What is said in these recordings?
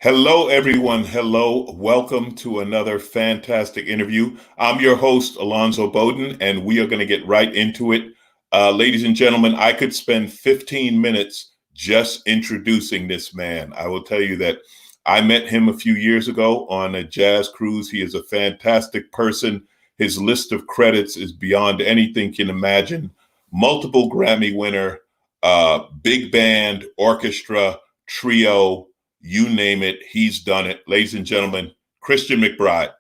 Hello, everyone. Hello. Welcome to another fantastic interview. I'm your host, Alonzo Bodden, and we are going to get right into it. Ladies and gentlemen, I could spend 15 minutes just introducing this man. I will tell you that I met him a few years ago on a jazz cruise. He is a fantastic person. His list of credits is beyond anything you can imagine. Multiple Grammy winner, big band, orchestra, trio, you name it, he's done it. Ladies and gentlemen, Christian McBride.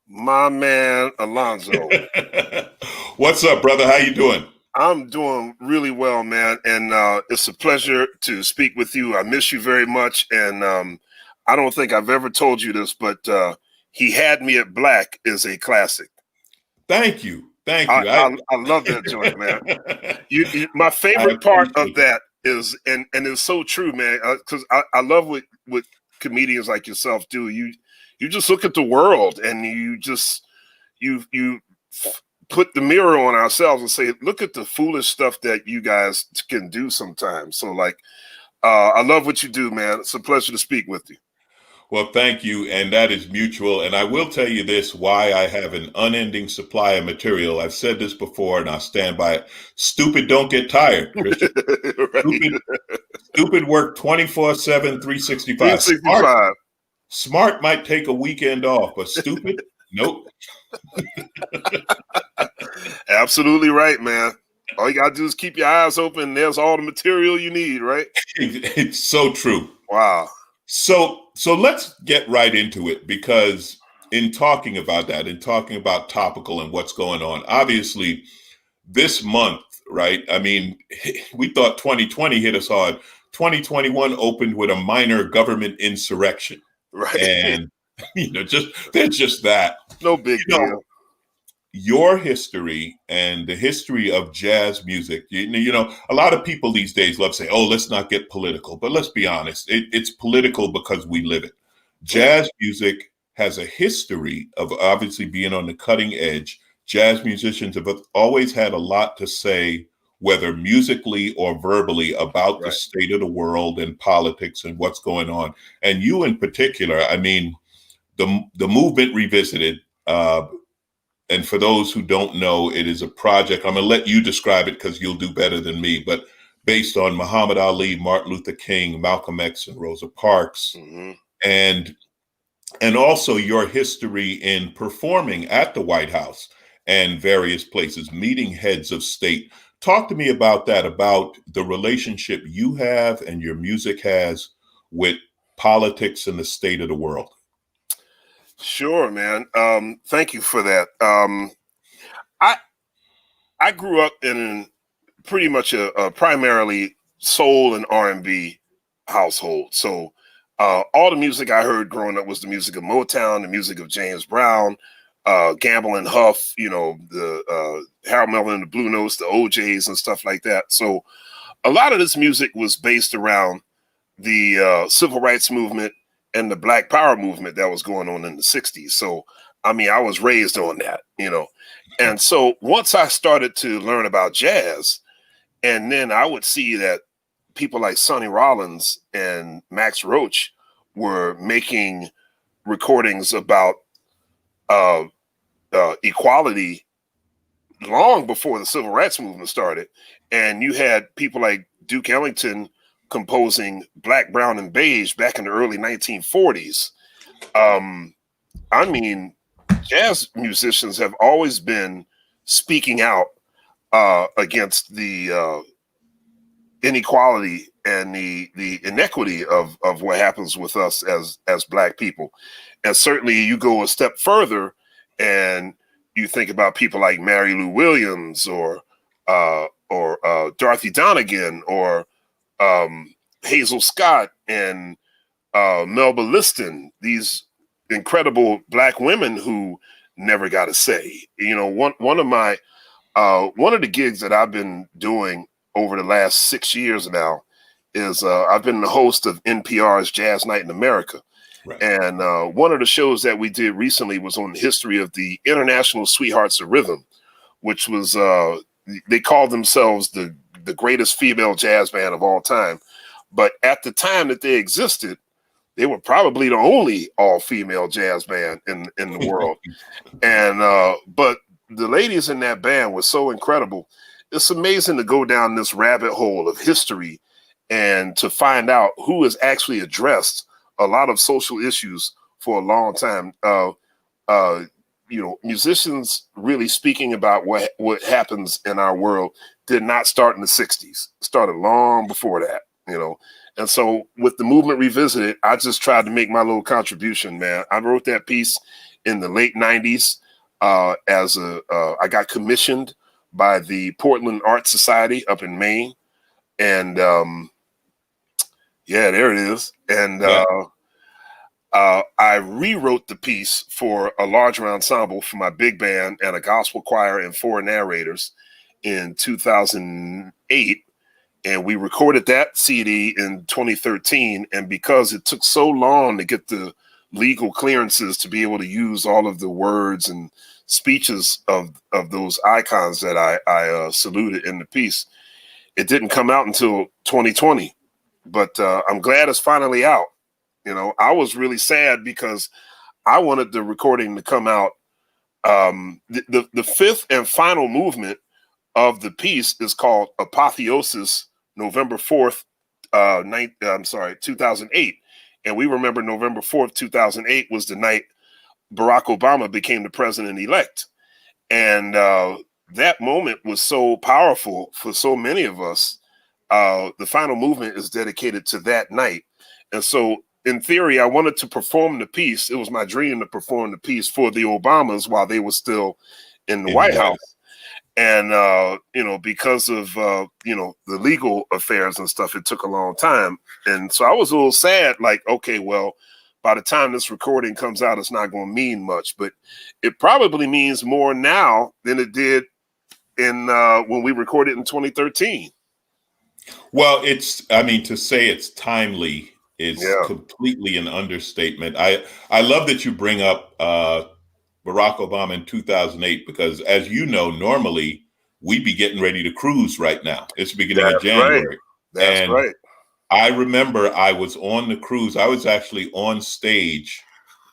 My man, Alonzo. What's up, brother? How you doing? I'm doing really well, man. And it's a pleasure to speak with you. I miss you very much. And I don't think I've ever told you this, but He Had Me at Black is a classic. Thank you. Thank you. I love that joint, man. My favorite part of that is, and it's so true, man, because I love what comedians like yourself do. You just look at the world and you put the mirror on ourselves and say, look at the foolish stuff that you guys can do sometimes. So I love what you do, man. It's a pleasure to speak with you. Well, thank you. And that is mutual. And I will tell you this, why I have an unending supply of material. I've said this before and I'll stand by it. Stupid don't get tired, Christian. Right. Stupid work 24/7, 365. Smart might take a weekend off, but stupid, nope. Absolutely right, man. All you got to do is keep your eyes open. There's all the material you need, right? It's so true. Wow. So let's get right into it, because in talking about that, in talking about topical and what's going on, obviously this month, right? I mean, we thought 2020 hit us hard. 2021 opened with a minor government insurrection. Right. And, there's just that. No big deal. Your history and the history of jazz music, a lot of people these days love to say, oh, let's not get political. But let's be honest, it's political because we live it. Jazz music has a history of obviously being on the cutting edge. Jazz musicians have always had a lot to say, whether musically or verbally, about the state of the world and politics and what's going on. And you in particular, I mean, the movement revisited, and for those who don't know, it is a project. I'm going to let you describe it because you'll do better than me, but based on Muhammad Ali, Martin Luther King, Malcolm X, and Rosa Parks, and also your history in performing at the White House and various places, meeting heads of state. Talk to me about that, about the relationship you have and your music has with politics and the state of the world. Sure, man. Thank you for that. I grew up in pretty much a primarily soul and R&B household. So all the music I heard growing up was the music of Motown, the music of James Brown, Gamble and Huff, the Harold Melvin and the Blue Notes, the OJs and stuff like that. So a lot of this music was based around the civil rights movement and the Black Power movement that was going on in the 60s. So, I mean, I was raised on that, And so once I started to learn about jazz, and then I would see that people like Sonny Rollins and Max Roach were making recordings about equality long before the civil rights movement started. And you had people like Duke Ellington composing Black, Brown, and Beige back in the early 1940s. I mean, jazz musicians have always been speaking out against the inequality and the inequity of what happens with us as Black people. And certainly you go a step further and you think about people like Mary Lou Williams or Dorothy Donegan or Hazel Scott and Melba Liston, these incredible Black women who never got a say. One of the gigs that I've been doing over the last 6 years now is I've been the host of NPR's Jazz Night in America. Right. And one of the shows that we did recently was on the history of the International Sweethearts of Rhythm, which was, they called themselves the greatest female jazz band of all time. But at the time that they existed, they were probably the only all-female jazz band in the world. And but the ladies in that band were so incredible. It's amazing to go down this rabbit hole of history and to find out who has actually addressed a lot of social issues for a long time. Musicians really speaking about what happens in our world did not start in the 60s. It started long before that, And so with the Movement Revisited, I just tried to make my little contribution, man. I wrote that piece in the late 90s I got commissioned by the Portland Art Society up in Maine. And there it is. And I rewrote the piece for a larger ensemble for my big band and a gospel choir and 4 narrators in 2008. And we recorded that CD in 2013. And because it took so long to get the legal clearances to be able to use all of the words and speeches of those icons that I saluted in the piece, it didn't come out until 2020. But I'm glad it's finally out. I was really sad because I wanted the recording to come out. The fifth and final movement of the piece is called Apotheosis, November 4th, 2008. And we remember November 4th, 2008 was the night Barack Obama became the president-elect. And that moment was so powerful for so many of us. The final movement is dedicated to that night. And so in theory, I wanted to perform the piece. It was my dream to perform the piece for the Obamas while they were still in the White House. And, because of, the legal affairs and stuff, it took a long time. And so I was a little sad, like, okay, well, by the time this recording comes out, it's not going to mean much, but it probably means more now than it did when we recorded in 2013. Well, to say it's timely is completely an understatement. I love that you bring up Barack Obama in 2008, because as you know, normally we be getting ready to cruise right now. It's the beginning of January. Right. That's right. I remember I was on the cruise. I was actually on stage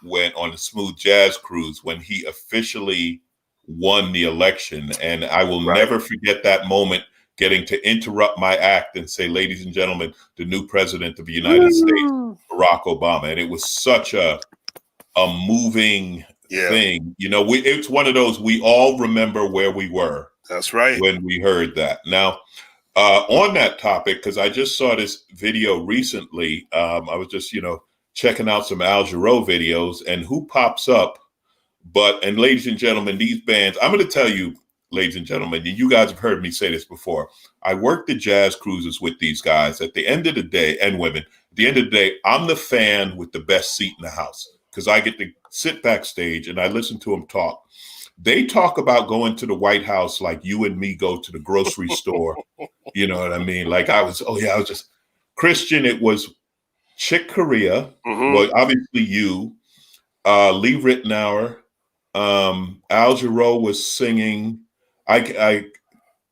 on the Smooth Jazz cruise when he officially won the election. And I will never forget that moment, getting to interrupt my act and say, ladies and gentlemen, the new president of the United States, Barack Obama. And it was such a moving thing. It's one of those, we all remember where we were. That's right. When we heard that. Now, on that topic, because I just saw this video recently, I was just, checking out some Al Jarreau videos, and who pops up and ladies and gentlemen, these bands, I'm going to tell you, ladies and gentlemen, and you guys have heard me say this before, I work the jazz cruises with these guys. At the end of the day, and women, at the end of the day, I'm the fan with the best seat in the house, because I get to sit backstage and I listen to them talk. They talk about going to the White House like you and me go to the grocery store. You know what I mean? Like Christian, it was Chick Corea, well, obviously you, Lee Ritenour, Al Jarreau was singing. I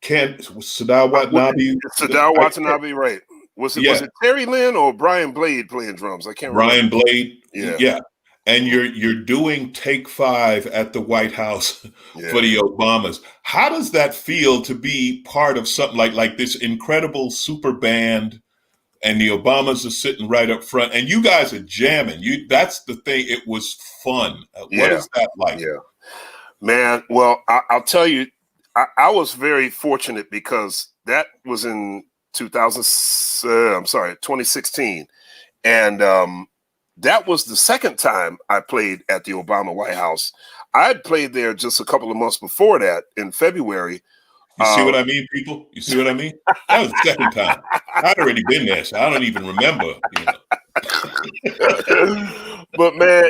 can't, Sadao Watanabe. Sadao Watanabe, right. Was it Terry Lynn or Brian Blade playing drums? I can't remember. Brian Blade, yeah. And you're doing Take 5 at the White House for the Obamas. How does that feel to be part of something like this incredible super band, and the Obamas are sitting right up front, and you guys are jamming? That's the thing. It was fun. What is that like? Yeah, man. Well, I'll tell you, I was very fortunate because that was in 2016, and that was the second time I played at the Obama White House. I had played there just a couple of months before that in February. You see what I mean, people? You see what I mean? That was the second time. I'd already been there, so I don't even remember. But man,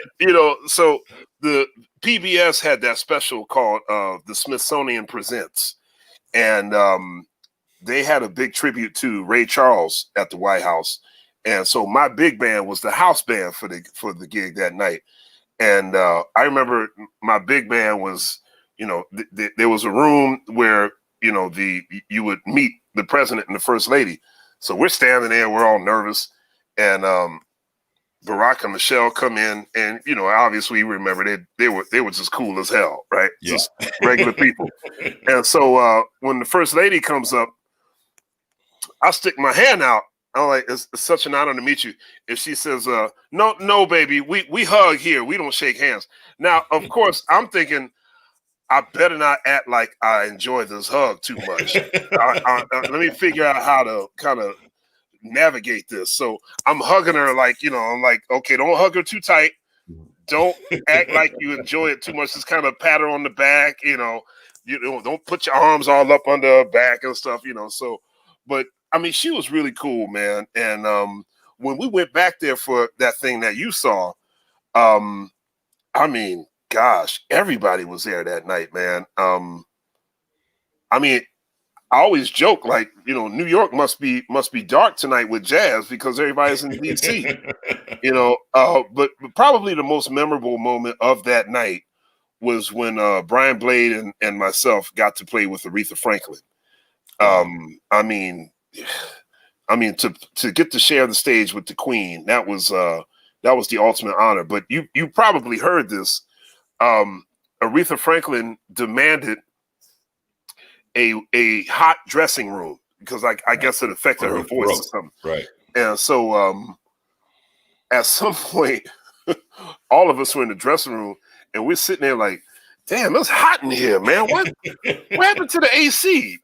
so the PBS had that special called The Smithsonian Presents. And they had a big tribute to Ray Charles at the White House. And so my big band was the house band for the gig that night. And I remember my big band was, there was a room where, you would meet the president and the first lady. So we're standing there, we're all nervous. And Barack and Michelle come in, and obviously remember they were just cool as hell, right? Yeah. Just regular people. And so when the first lady comes up, I stick my hand out. I'm like, it's such an honor to meet you. If she says, no, baby, we hug here. We don't shake hands. Now, of course, I'm thinking, I better not act like I enjoy this hug too much. Let me figure out how to kind of navigate this. So I'm hugging her like, I'm like, okay, don't hug her too tight. Don't act like you enjoy it too much. Just kind of pat her on the back, don't put your arms all up under her back and stuff, So, but I mean, she was really cool, man. And when we went back there for that thing that you saw, I mean, gosh, everybody was there that night, man. I mean, I always joke like, New York must be dark tonight with jazz because everybody's in DC, but probably the most memorable moment of that night was when Brian Blade and myself got to play with Aretha Franklin. I mean, to get to share the stage with the Queen, that was the ultimate honor. But you probably heard this. Aretha Franklin demanded a hot dressing room because I guess it affected her voice or something. Right. And so at some point, all of us were in the dressing room and we're sitting there like, damn, it's hot in here, man. What happened to the AC?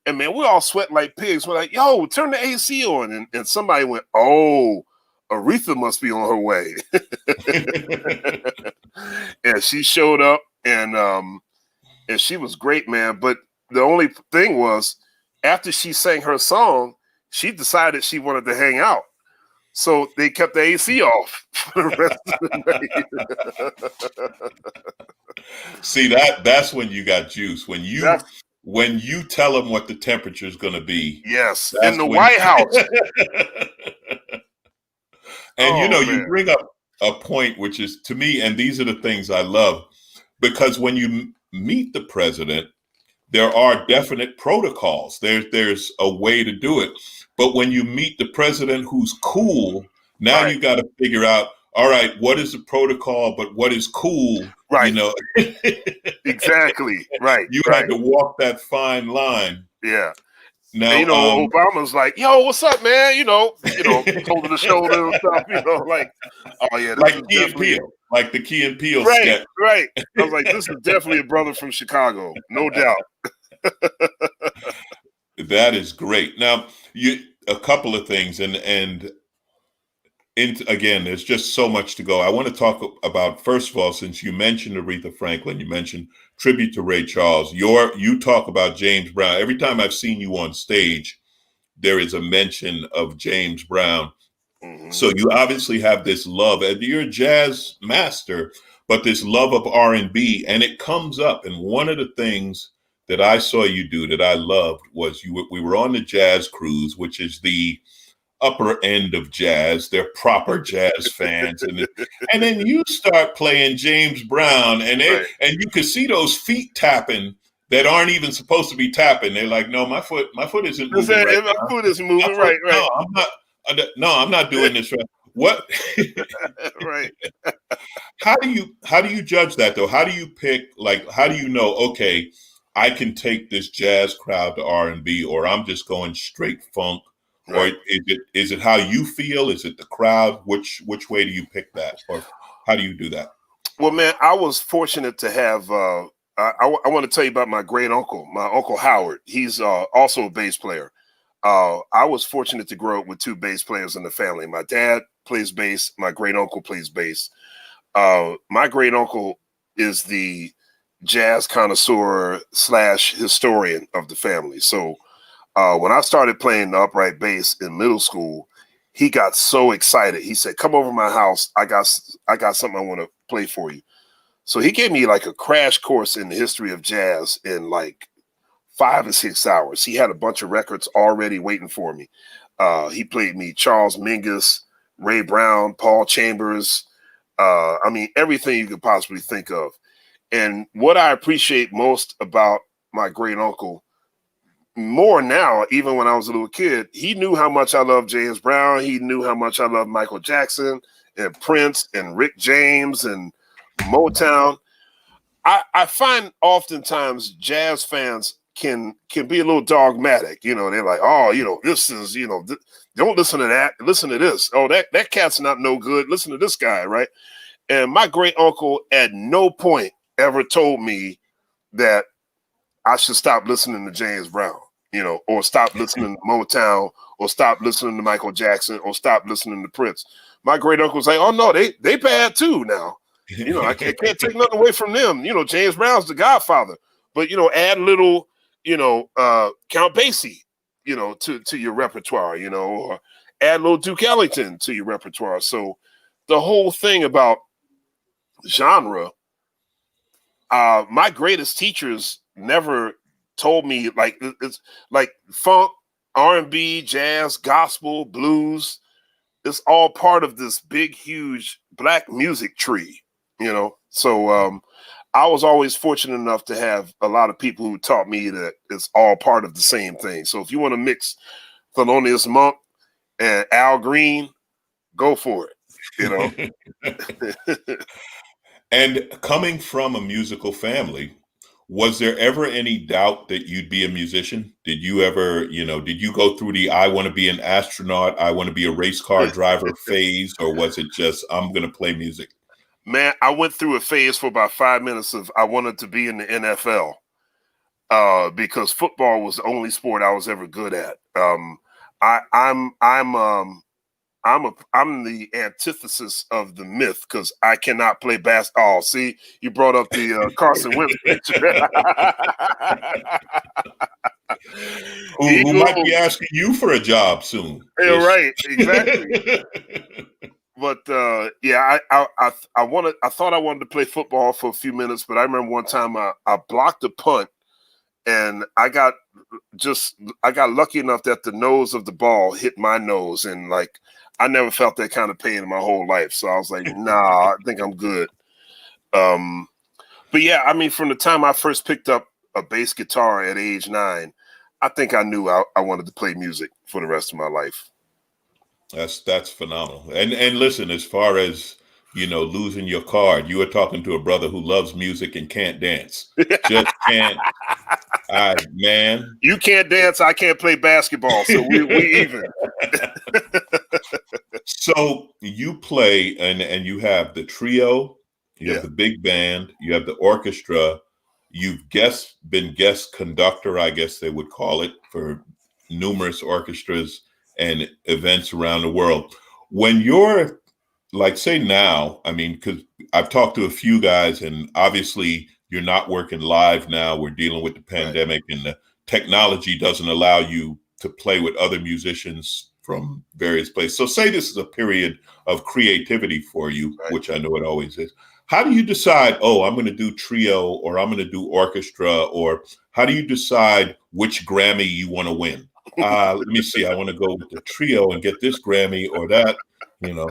And man, we're all sweating like pigs. We're like, yo, turn the AC on. And somebody went, oh, Aretha must be on her way. And she showed up and she was great, man. But the only thing was, after she sang her song, she decided she wanted to hang out. So they kept the AC off for the rest of the night. See, that's when you got juice. When you tell them what the temperature is going to be. Yes, in the White House. And you bring up a point which is, to me, and these are the things I love, because when you meet the president, there are definite protocols. There's a way to do it. But when you meet the president who's cool, now you got to figure out, all right, what is the protocol, but what is cool? Right. Exactly. Right. You had to walk that fine line. Yeah. Now, and, Obama's like, yo, what's up, man? Shoulder to shoulder and stuff, like, oh yeah. Like Key and Peele. Like the Key and Peele sketch. Right. I was like, this is definitely a brother from Chicago. No doubt. That is great. Now, a couple of things, and again, there's just so much to go. I want to talk about, first of all, since you mentioned Aretha Franklin, you mentioned tribute to Ray Charles. You talk about James Brown. Every time I've seen you on stage, there is a mention of James Brown. Mm-hmm. So you obviously have this love, and you're a jazz master, but this love of R&B, and it comes up. And one of the things that I saw you do that I loved was we were on the Jazz Cruise, which is the upper end of jazz. They're proper jazz fans. And then you start playing James Brown, and you can see those feet tapping that aren't even supposed to be tapping. They're like, no, my foot isn't moving right now. My foot isn't moving right. No, I'm not doing this right. What? Right. How do you judge that though? How do you pick, how do you know, okay, I can take this jazz crowd to R&B, or I'm just going straight funk? Right. Or is it how you feel? Is it the crowd? Which way do you pick that? Or how do you do that? Well, man, I was fortunate to have, I want to tell you about my great uncle, my Uncle Howard. He's also a bass player. I was fortunate to grow up with two bass players in the family. My dad plays bass. My great uncle plays bass. My great uncle is the jazz connoisseur / historian of the family. So when I started playing the upright bass in middle school, he got so excited. He said, come over to my house. I got something I want to play for you. So he gave me like a crash course in the history of jazz in like 5 or 6 hours. He had a bunch of records already waiting for me. He played me Charles Mingus, Ray Brown, Paul Chambers. I mean, everything you could possibly think of. And what I appreciate most about my great uncle, more now, even when I was a little kid, he knew how much I loved James Brown. He knew how much I loved Michael Jackson and Prince and Rick James and Motown. I find oftentimes jazz fans can be a little dogmatic. You know, they're like, oh, you know, this is, you know, don't listen to that. Listen to this. Oh, that cat's not no good. Listen to this guy, right? And my great uncle at no point ever told me that I should stop listening to James Brown, you know, or stop listening to Motown, or stop listening to Michael Jackson, or stop listening to Prince. My great uncle was like, oh no, they bad too now. You know, I can't take nothing away from them. You know, James Brown's the godfather. But, you know, add a little, you know, Count Basie, you know, to your repertoire, you know, or add a little Duke Ellington to your repertoire. So the whole thing about genre, my greatest teachers never told me, like, it's like funk, R&B, jazz, gospel, blues. It's all part of this big, huge black music tree. You know, so I was always fortunate enough to have a lot of people who taught me that it's all part of the same thing. So if you want to mix Thelonious Monk and Al Green, go for it, you know. And coming from a musical family, was there ever any doubt that you'd be a musician? Did you ever, you know, did you go through the I want to be an astronaut, I want to be a race car driver phase, or was it just I'm going to play music? Man, I went through a phase for about 5 minutes of I wanted to be in the NFL because football was the only sport I was ever good at. I'm the antithesis of the myth because I cannot play basketball. Oh, see, you brought up the Carson Wentz picture. who might be asking you for a job soon. Yeah, right, exactly. But yeah, I thought I wanted to play football for a few minutes, but I remember one time I blocked a punt, and I got lucky enough that the nose of the ball hit my nose, and like I never felt that kind of pain in my whole life. So I was like, nah, I think I'm good. But yeah, I mean, from the time I first picked up a bass guitar at age 9, I think I knew I wanted to play music for the rest of my life. That's phenomenal. And listen, as far as, you know, losing your card, you were talking to a brother who loves music and can't dance. Just can't. Man. You can't dance, I can't play basketball. So we even. So you play and you have the trio, you have the big band, you have the orchestra, you've been guest conductor, I guess they would call it, for numerous orchestras and events around the world. When you're like, say now, I mean, because I've talked to a few guys, and obviously you're not working live now. We're dealing with the pandemic, and the technology doesn't allow you to play with other musicians from various places. So say this is a period of creativity for you, which I know it always is. How do you decide, oh, I'm going to do trio, or I'm going to do orchestra, or how do you decide which Grammy you want to win? Let me see. I want to go with the trio and get this Grammy or that, you know.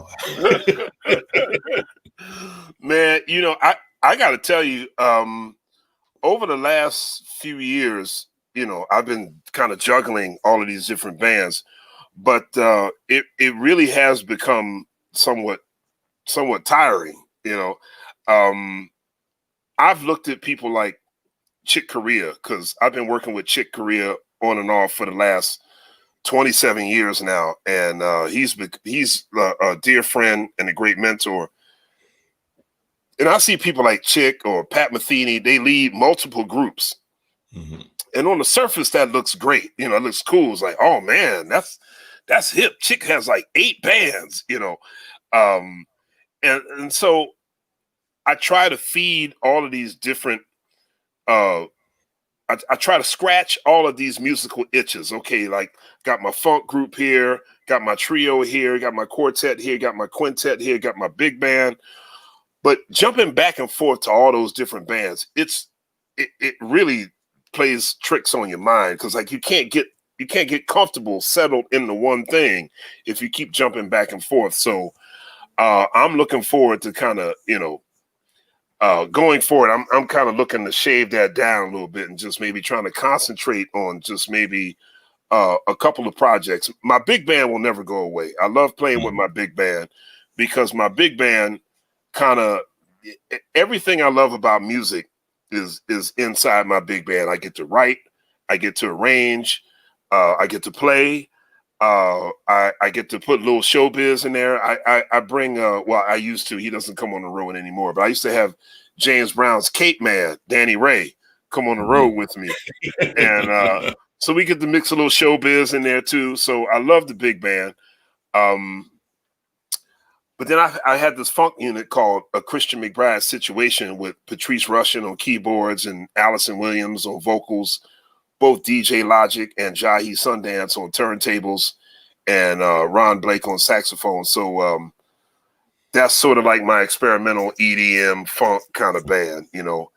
Man, you know, I got to tell you, over the last few years, you know, I've been kind of juggling all of these different bands, but it really has become somewhat tiring, you know. I've looked at people like Chick Corea, because I've been working with Chick Corea on and off for the last 27 years now, and he's a dear friend and a great mentor. And I see people like Chick or Pat Metheny, they lead multiple groups. Mm-hmm. And on the surface, that looks great. You know, it looks cool. It's like, oh man, that's hip. Chick has like 8 bands, you know. And so I try to feed all of these different I try to scratch all of these musical itches. Okay, like got my funk group here, got my trio here, got my quartet here, got my quintet here, got my big band. But jumping back and forth to all those different bands, it really plays tricks on your mind, because like you can't get comfortable, settled in the one thing if you keep jumping back and forth. So I'm looking forward to kind of, you know, going forward, I'm kind of looking to shave that down a little bit and just maybe trying to concentrate on just maybe a couple of projects. My big band will never go away. I love playing with my big band, because my big band kind of everything I love about music is inside my big band. I get to write, I get to arrange, I get to play, I get to put a little showbiz in there. I bring well, I used to. He doesn't come on the road anymore, but I used to have James Brown's Cape Man, Danny Ray, come on the road with me, and so we get to mix a little showbiz in there too. So I love the big band. But then I had this funk unit called a Christian McBride Situation with Patrice Rushen on keyboards and Allison Williams on vocals, both DJ Logic and Jahi Sundance on turntables, and Ron Blake on saxophone. So that's sort of like my experimental EDM funk kind of band, you know.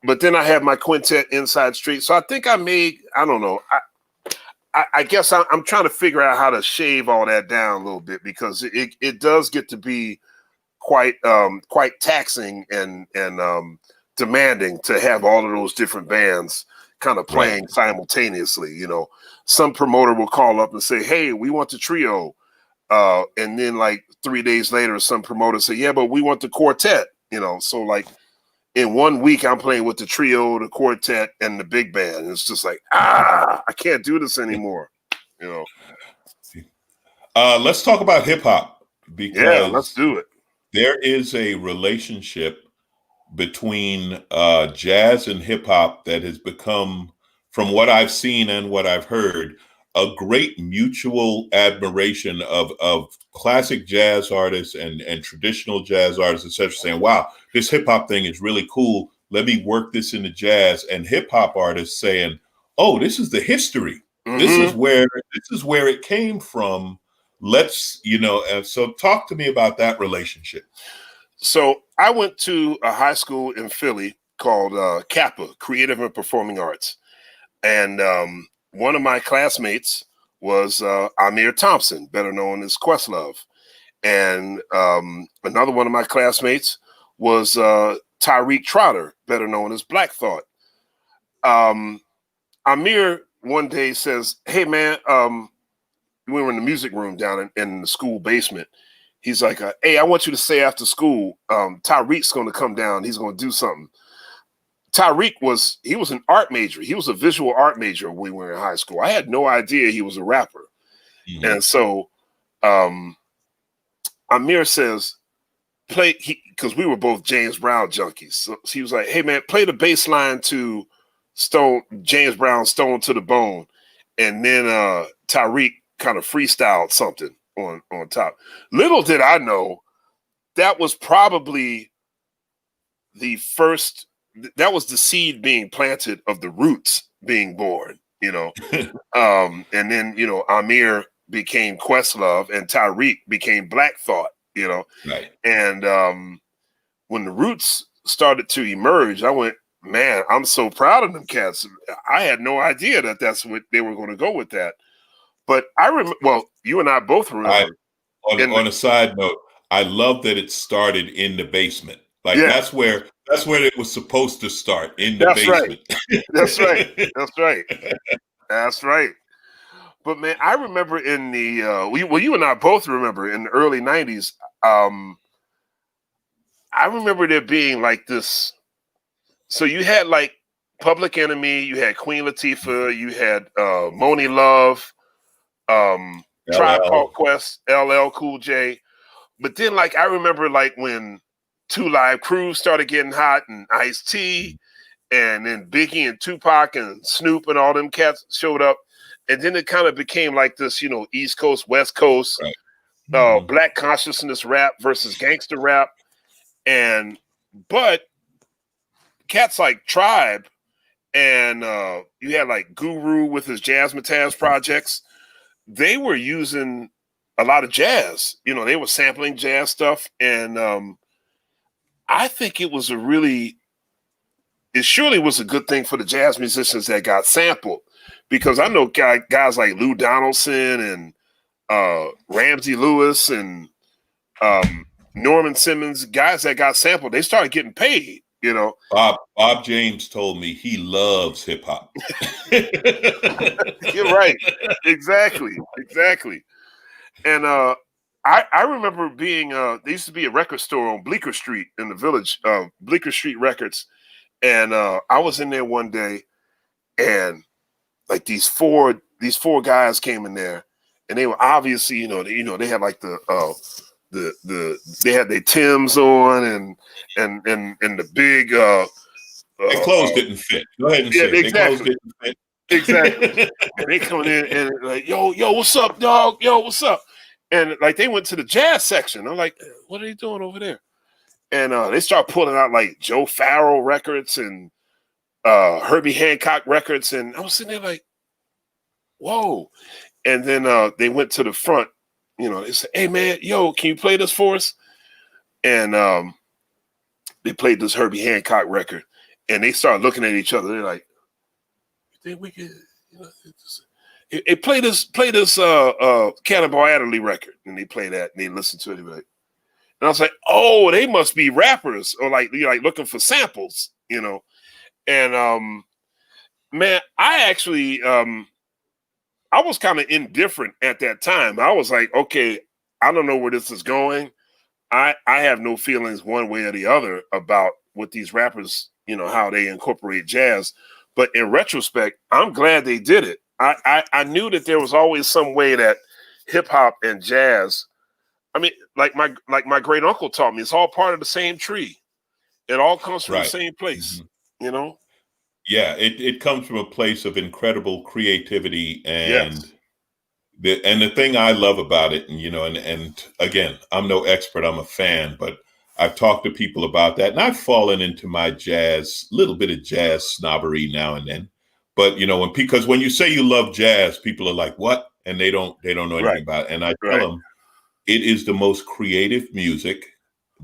But then I had my quintet Inside Street. So I think I made, I don't know, I guess I'm trying to figure out how to shave all that down a little bit, because it does get to be quite taxing and demanding to have all of those different bands kind of playing simultaneously. You know, some promoter will call up and say, "Hey, we want the trio," and then like 3 days later, some promoter say, "Yeah, but we want the quartet." You know, so like in 1 week, I'm playing with the trio, the quartet, and the big band. And it's just like, I can't do this anymore. You know. Let's talk about hip hop, because let's do it. There is a relationship between jazz and hip hop that has become, from what I've seen and what I've heard, a great mutual admiration of classic jazz artists and traditional jazz artists, etc., saying, wow, this hip hop thing is really cool. Let me work this into jazz. And hip hop artists saying, oh, this is the history. Mm-hmm. This is where it came from. Let's, you know, so talk to me about that relationship. So I went to a high school in Philly called Kappa, Creative and Performing Arts. And one of my classmates was Amir Thompson, better known as Questlove. And another one of my classmates was Tyreek Trotter, better known as Black Thought. Amir one day says, hey, man, we were in the music room down in the school basement. He's like, hey, I want you to stay after school. Tyreek's going to come down. He's going to do something. Tyreek was an art major. He was a visual art major when we were in high school. I had no idea he was a rapper. Mm-hmm. And so Amir says, because we were both James Brown junkies. So he was like, hey, man, play the bass line to James Brown, Stone to the Bone. And then Tyreek kind of freestyled something on top. Little did I know, that was probably the first, that was the seed being planted of the Roots being born, you know. And then, you know, Amir became Questlove and Tyreek became Black Thought, you know. Right. And when the Roots started to emerge, I went, man, I'm so proud of them cats. I had no idea that that's what they were going to go with that. But I remember, well, you and I both remember. On a side note, I love that it started in the basement. Like that's where it was supposed to start, in the basement. Right. That's right. That's right. That's right. But man, I remember in the you and I both remember in the early 90s. I remember there being like this. So you had like Public Enemy, you had Queen Latifah, you had Moni Love, Tribe Called Quest, LL Cool J. But then like I remember like when Two Live Crew started getting hot, and Ice-T, and then Biggie and Tupac and Snoop and all them cats showed up. And then it kind of became like this, you know, East Coast, West Coast, Black consciousness rap versus gangster rap. But cats like Tribe and you had like Guru with his Jazzmatazz projects, they were using a lot of jazz. You know, they were sampling jazz stuff. And I think it surely was a good thing for the jazz musicians that got sampled, because I know guys like Lou Donaldson and Ramsey Lewis and Norman Simmons, guys that got sampled, they started getting paid, you know. Bob James told me he loves hip hop. You're right. Exactly. And I remember being there used to be a record store on Bleecker Street in the Village, Bleecker Street Records, and I was in there one day, and like these four guys came in there, and they were obviously they had like they had their Timbs on and the big their clothes didn't fit. Go ahead and say it. Exactly. Their clothes didn't fit. Exactly. And they coming in and like, yo, what's up, dog? Yo, what's up? And like they went to the jazz section. I'm like, what are they doing over there? And they start pulling out like Joe Farrell records and Herbie Hancock records. And I was sitting there like, whoa. And then they went to the front, they said, hey man, yo, can you play this for us? And they played this Herbie Hancock record, and they started looking at each other. They're like, you think we could, play this Cannonball Adderley record, and they play that, and they listen to it. And I was like, oh, they must be rappers, or like looking for samples, And man, I actually I was kind of indifferent at that time. I was like, okay, I don't know where this is going. I have no feelings one way or the other about what these rappers, how they incorporate jazz. But in retrospect, I'm glad they did it. I knew that there was always some way that hip hop and jazz, I mean, like my great uncle taught me, it's all part of the same tree. It all comes from the same place, Yeah, it comes from a place of incredible creativity and the thing I love about it, and again, I'm no expert, I'm a fan, but I've talked to people about that, and I've fallen into my little bit of jazz snobbery now and then. But because when you say you love jazz, people are like, "What?" and they don't know anything about it. And I tell them it is the most creative music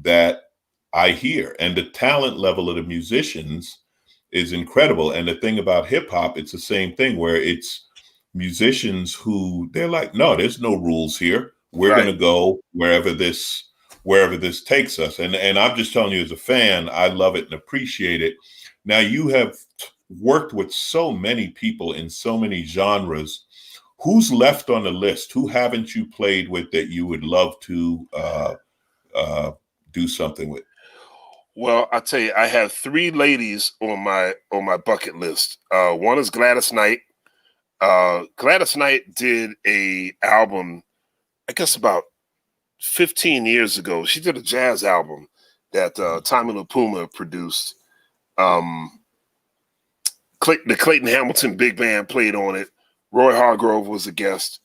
that I hear, and the talent level of the musicians is incredible. And the thing about hip hop, it's the same thing where it's musicians who they're like, no, there's no rules here. We're going to go wherever this takes us. And I'm just telling you as a fan, I love it and appreciate it. Now you have worked with so many people in so many genres. Who's left on the list? Who haven't you played with that you would love to do something with? Well, I'll tell you, I have 3 ladies on my bucket list. One is Gladys Knight. Gladys Knight did a album, I guess about 15 years ago. She did a jazz album that Tommy LaPuma produced. The Clayton Hamilton Big Band played on it. Roy Hargrove was a guest.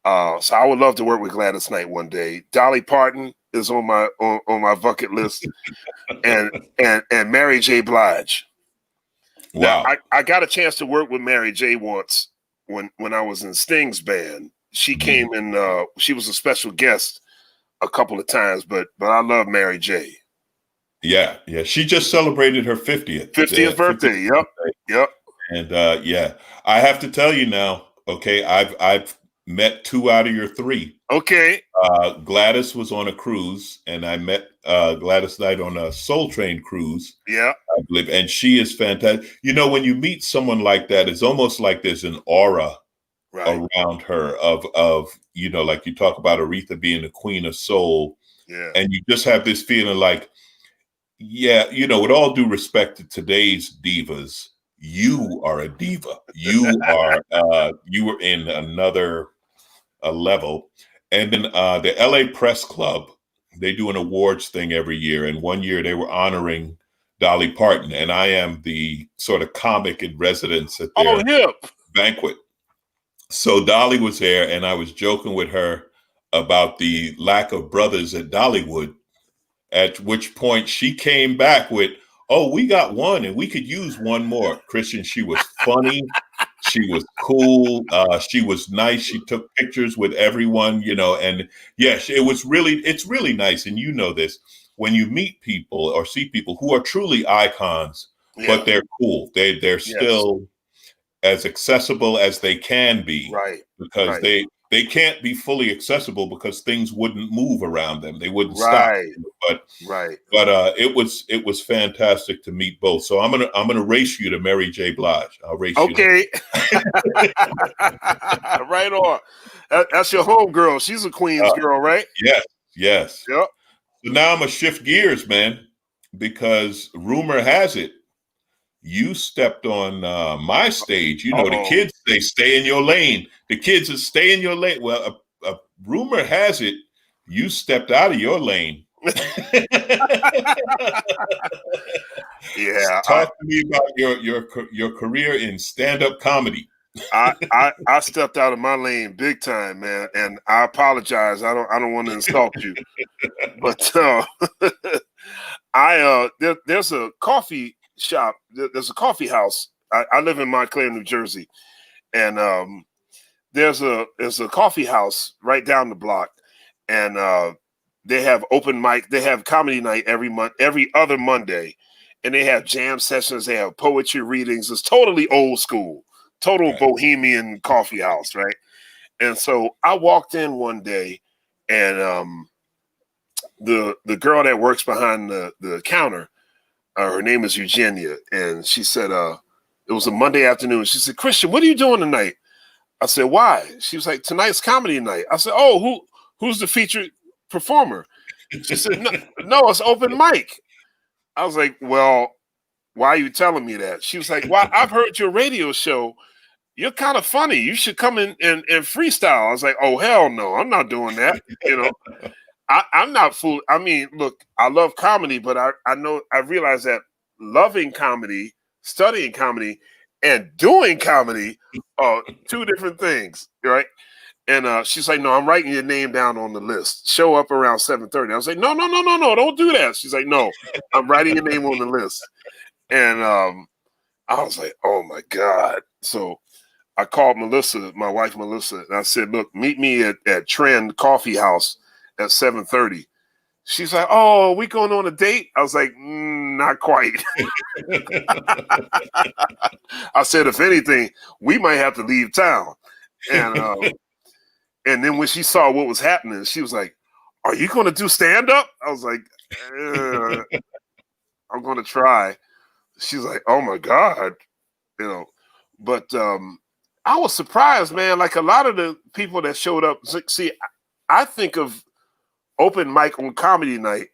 So I would love to work with Gladys Knight one day. Dolly Parton is on my bucket list, and Mary J. Blige. Wow! Now, I got a chance to work with Mary J. once when I was in Sting's band. She came in. She was a special guest a couple of times, but I love Mary J. Yeah. She just celebrated her 50th birthday. Yep. And I have to tell you now. Okay, I've met 2 out of your 3. Okay. Gladys was on a cruise, and I met Gladys Knight on a Soul Train cruise. Yeah. I believe, and she is fantastic. When you meet someone like that, it's almost like there's an aura around her of like you talk about Aretha being the queen of soul. Yeah. And you just have this feeling like, with all due respect to today's divas, you are a diva. You were in another level. And then the LA Press Club, they do an awards thing every year. And one year they were honoring Dolly Parton. And I am the sort of comic in residence at their banquet. So Dolly was there, and I was joking with her about the lack of brothers at Dollywood, at which point she came back with, oh, we got one and we could use one more. Christian, she was funny. She was cool. She was nice. She took pictures with everyone, and it's really nice. And this, when you meet people or see people who are truly icons, but they're cool. They're still as accessible as they can be, because they can't be fully accessible because things wouldn't move around them. They wouldn't stop. Right. But Right. it was fantastic to meet both. So I'm gonna race you to Mary J. Blige. I'll race you. Okay. Right on. That's your home girl. She's a Queens girl, right? Yes, yes. Yep. So now I'm gonna shift gears, man, because rumor has it you stepped on my stage. You know, the kids say stay in your lane. The kids are stay in your lane. Well, a rumor has it you stepped out of your lane. Yeah. Talk to me about your career in stand-up comedy. I stepped out of my lane big time, man, and I apologize. I don't want to insult you, but there's a coffee shop. There's a coffee house. I live in Montclair, New Jersey, and there's a coffee house right down the block, and they have open mic. They have comedy night every other Monday, and they have jam sessions. They have poetry readings. It's totally old school, total bohemian coffee house, right? And so I walked in one day, and the girl that works behind the counter, her name is Eugenia, and she said it was a Monday afternoon. She said, "Christian, what are you doing tonight?" I said, "Why?" She was like, "Tonight's comedy night." I said, "Oh, who's the featured performer?" She said, no, it's open mic." I was like, "Well, why are you telling me that?" She was like, "Well, I've heard your radio show. You're kind of funny. You should come in and freestyle." I was like, "Oh, hell no, I'm not doing that." You know, I'm not fool. I mean, look, I love comedy, but I realize that loving comedy, studying comedy, and doing comedy are two different things, right? And she's like, "No, I'm writing your name down on the list. Show up around 7:30. I was like, "No, don't do that." She's like, "No, I'm writing your name on the list." And I was like, "Oh my God." So I called Melissa, my wife Melissa, and I said, "Look, meet me at Trend Coffee House at 7:30. She's like, "Oh, are we going on a date?" I was like, "Not quite." I said, "If anything, we might have to leave town." And then when she saw what was happening, she was like, "Are you going to do stand-up?" I was like, "I'm going to try." She's like, "Oh my God." You know, but I was surprised, man. Like a lot of the people that showed up, see, I think of open mic on comedy night,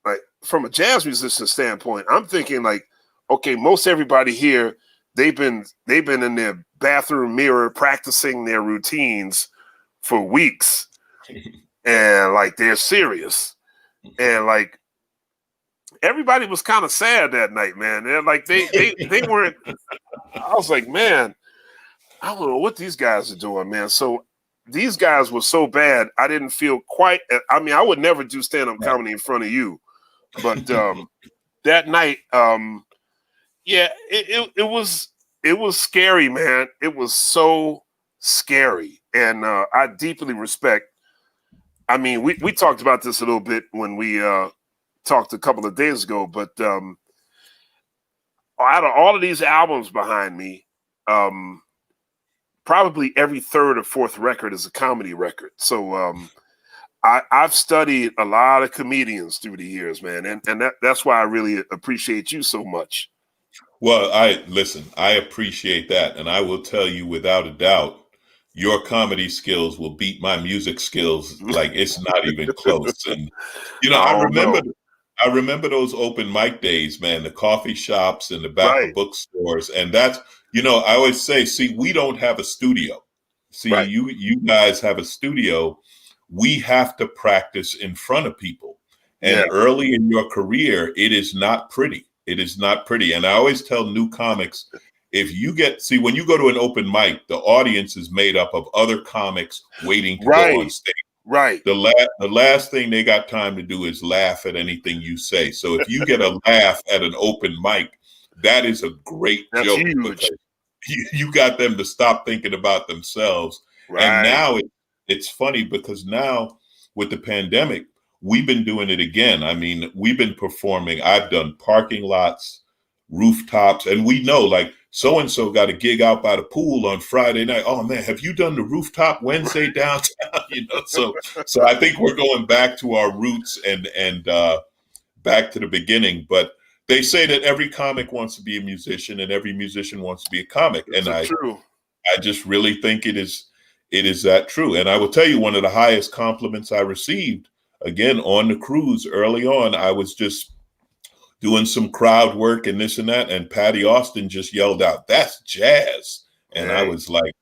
like from a jazz musician standpoint, I'm thinking like, okay, most everybody here, they've been in their bathroom mirror practicing their routines for weeks, and like they're serious, and like everybody was kind of sad that night, man. They're like they weren't. I was like, man, I don't know what these guys are doing, man. So these guys were so bad, I didn't feel quite. I mean, I would never do stand-up comedy in front of you, but that night, yeah, it was scary, man. It was so scary, and I deeply respect. I mean, we talked about this a little bit when we talked a couple of days ago, but out of all of these albums behind me, probably every third or fourth record is a comedy record. So I've studied a lot of comedians through the years, man, and that's why I really appreciate you so much. Well, I appreciate that, and I will tell you without a doubt, your comedy skills will beat my music skills like it's not even close. And I remember those open mic days, man, the coffee shops and the back of bookstores. And that's, I always say, see, we don't have a studio. See, you guys have a studio. We have to practice in front of people. And early in your career, it is not pretty. It is not pretty. And I always tell new comics, when you go to an open mic, the audience is made up of other comics waiting to go on stage. Right. The last thing they got time to do is laugh at anything you say. So if you get a laugh at an open mic, that is a great joke because you got them to stop thinking about themselves. Right. And now it's funny because now with the pandemic, we've been doing it again. I mean, we've been performing. I've done parking lots, rooftops, and we know like so-and-so got a gig out by the pool on Friday night. Oh man, have you done the rooftop Wednesday downtown? So I think we're going back to our roots and back to the beginning. But they say that every comic wants to be a musician and every musician wants to be a comic. Is And it true? I just really think it is that true. And I will tell you, one of the highest compliments I received, again, on the cruise early on, I was just doing some crowd work and this and that. And Patty Austin just yelled out, "That's jazz." And I was like,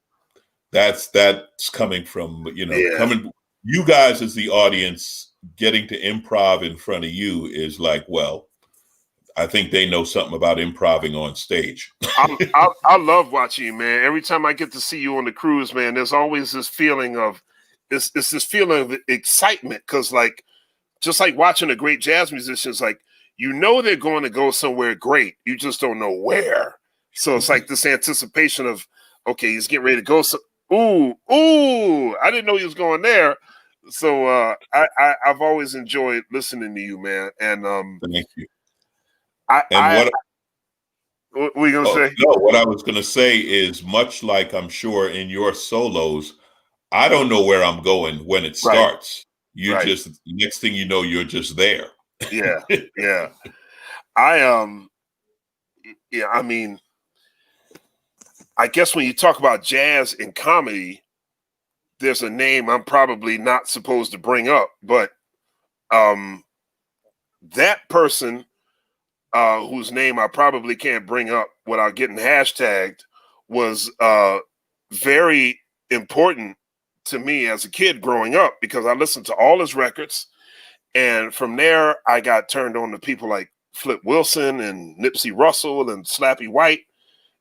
that's coming from, coming, you guys as the audience, getting to improv in front of you is like, well, I think they know something about improving on stage. I love watching you, man. Every time I get to see you on the cruise, man, there's always this feeling of it's this feeling of excitement, because like, just like watching a great jazz musician, it's like, they're going to go somewhere great. You just don't know where. So it's like this anticipation of, okay, he's getting ready to go. So, ooh, I didn't know he was going there. So I've always enjoyed listening to you, man. And thank you. What were you gonna say? No, what I was gonna say is, much like I'm sure in your solos, I don't know where I'm going when it starts. You just, next thing you know, you're just there. Yeah. I mean, I guess when you talk about jazz and comedy, there's a name I'm probably not supposed to bring up, but that person whose name I probably can't bring up without getting hashtagged was very important to me as a kid growing up, because I listened to all his records. And from there, I got turned on to people like Flip Wilson and Nipsey Russell and Slappy White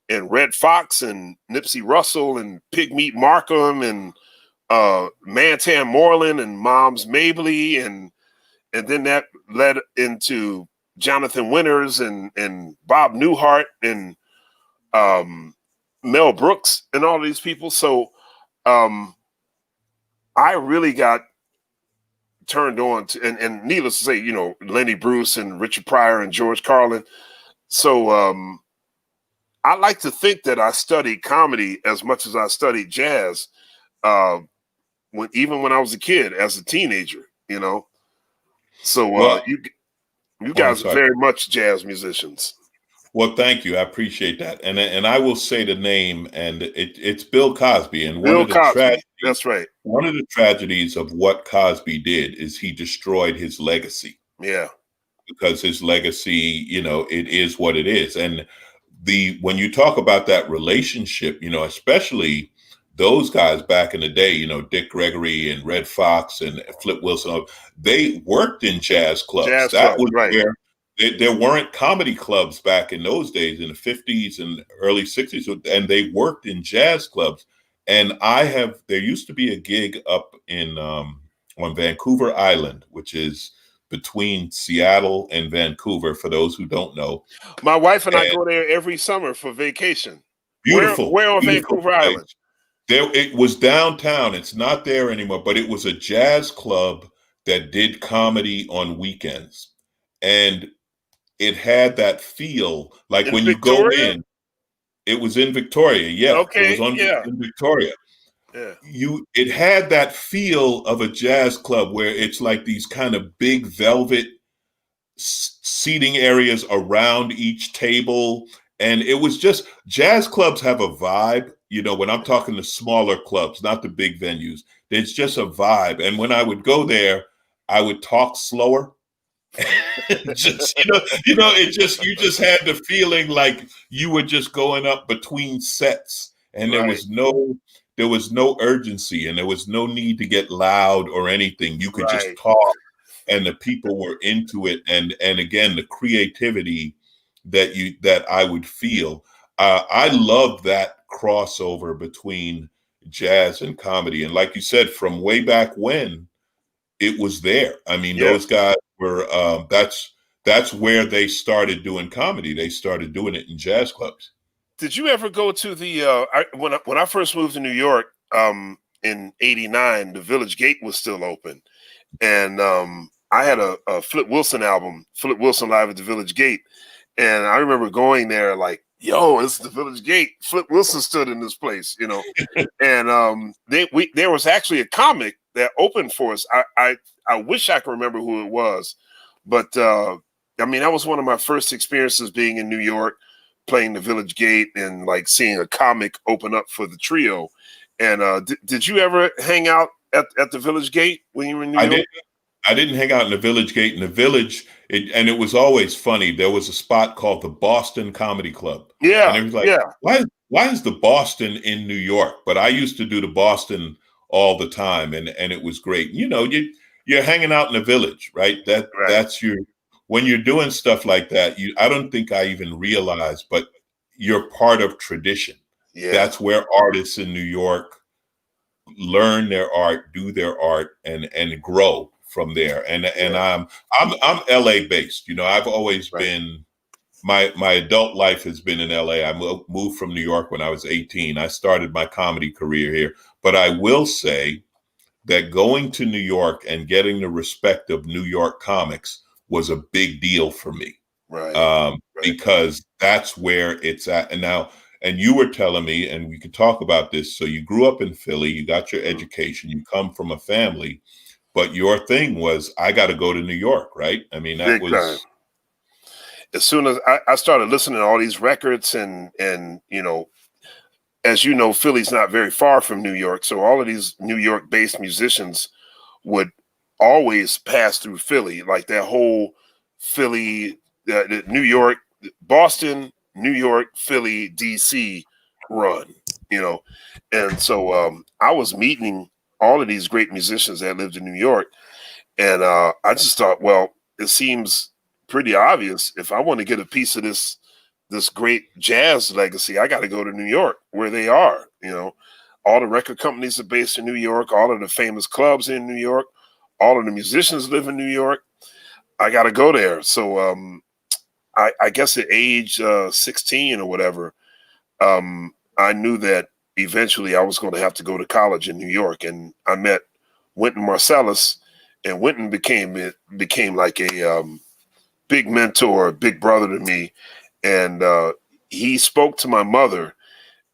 and Red Fox and Nipsey Russell and Pigmeat Markham and Mantan Moreland and Moms Mabley. And then that led into Jonathan Winters and Bob Newhart and Mel Brooks and all these people. So I really got turned on to, and needless to say, Lenny Bruce and Richard Pryor and George Carlin. So I like to think that I studied comedy as much as I studied jazz, even when I was a kid, as a teenager, So you guys are very much jazz musicians. Well, thank you. I appreciate that. And I will say the name, and it's Bill Cosby. And that's right. One of the tragedies of what Cosby did is he destroyed his legacy. Yeah. Because his legacy, it is what it is. And when you talk about that relationship, especially those guys back in the day, Dick Gregory and Red Fox and Flip Wilson, they worked in jazz clubs. Where there weren't comedy clubs back in those days, in the 50s and early 60s, and they worked in jazz clubs. And there used to be a gig up on Vancouver Island, which is between Seattle and Vancouver, for those who don't know. My wife and I go there every summer for vacation. Beautiful. Where on Vancouver Island? It was downtown. It's not there anymore, but it was a jazz club that did comedy on weekends. And it had that feel like when Victoria? You go in, it was in Victoria. Yeah. Okay. It was in Victoria. Yeah. It had that feel of a jazz club where it's like these kind of big velvet seating areas around each table. And it was just, jazz clubs have a vibe, when I'm talking to smaller clubs, not the big venues, it's just a vibe. And when I would go there, I would talk slower. Just, you just had the feeling like you were just going up between sets, and there was no urgency, and there was no need to get loud or anything. You could just talk, and the people were into it. And again, the creativity that I would feel. I love that crossover between jazz and comedy. And like you said, from way back when, it was there. I mean, those guys were, that's where they started doing comedy. They started doing it in jazz clubs. Did you ever go to the, when I first moved to New York in '89, the Village Gate was still open. And I had a Flip Wilson album, Flip Wilson Live at the Village Gate. And I remember going there like yo, it's the Village Gate. Flip Wilson stood in this place, and there was actually a comic that opened for us. I wish I could remember who it was, but I mean, that was one of my first experiences being in New York, playing the Village Gate and like seeing a comic open up for the trio. And did you ever hang out at the Village Gate when you were in New York? I didn't hang out in the Village Gate. In the Village, and it was always funny. There was a spot called the Boston Comedy Club. Yeah, And it was like, why is the Boston in New York? But I used to do the Boston all the time, and it was great. You're hanging out in the Village, right? That's your, when you're doing stuff like that, I don't think I even realized, but you're part of tradition. Yeah. That's where artists in New York learn their art, do their art, and grow from there. And I'm LA based. I've always been, my adult life has been in LA. I moved from New York when I was 18. I started my comedy career here. But I will say that going to New York and getting the respect of New York comics was a big deal for me. Because that's where it's at. And you were telling me, and we could talk about this. So you grew up in Philly, you got your education, you come from a family, but your thing was, I got to go to New York, right? I mean, that was time. As soon as I started listening to all these records and as you know, Philly's not very far from New York. So all of these New York based musicians would always pass through Philly, like that whole Philly, New York, Boston, New York, Philly, DC run, And so I was meeting all of these great musicians that lived in New York. And I just thought, well, it seems pretty obvious. If I want to get a piece of this great jazz legacy, I got to go to New York where they are. All the record companies are based in New York. All of the famous clubs in New York. All of the musicians live in New York. I got to go there. So I guess at age 16 or whatever, I knew that eventually I was going to have to go to college in New York. And I met Wynton Marsalis, and Wynton became like a big mentor, big brother to me. And he spoke to my mother,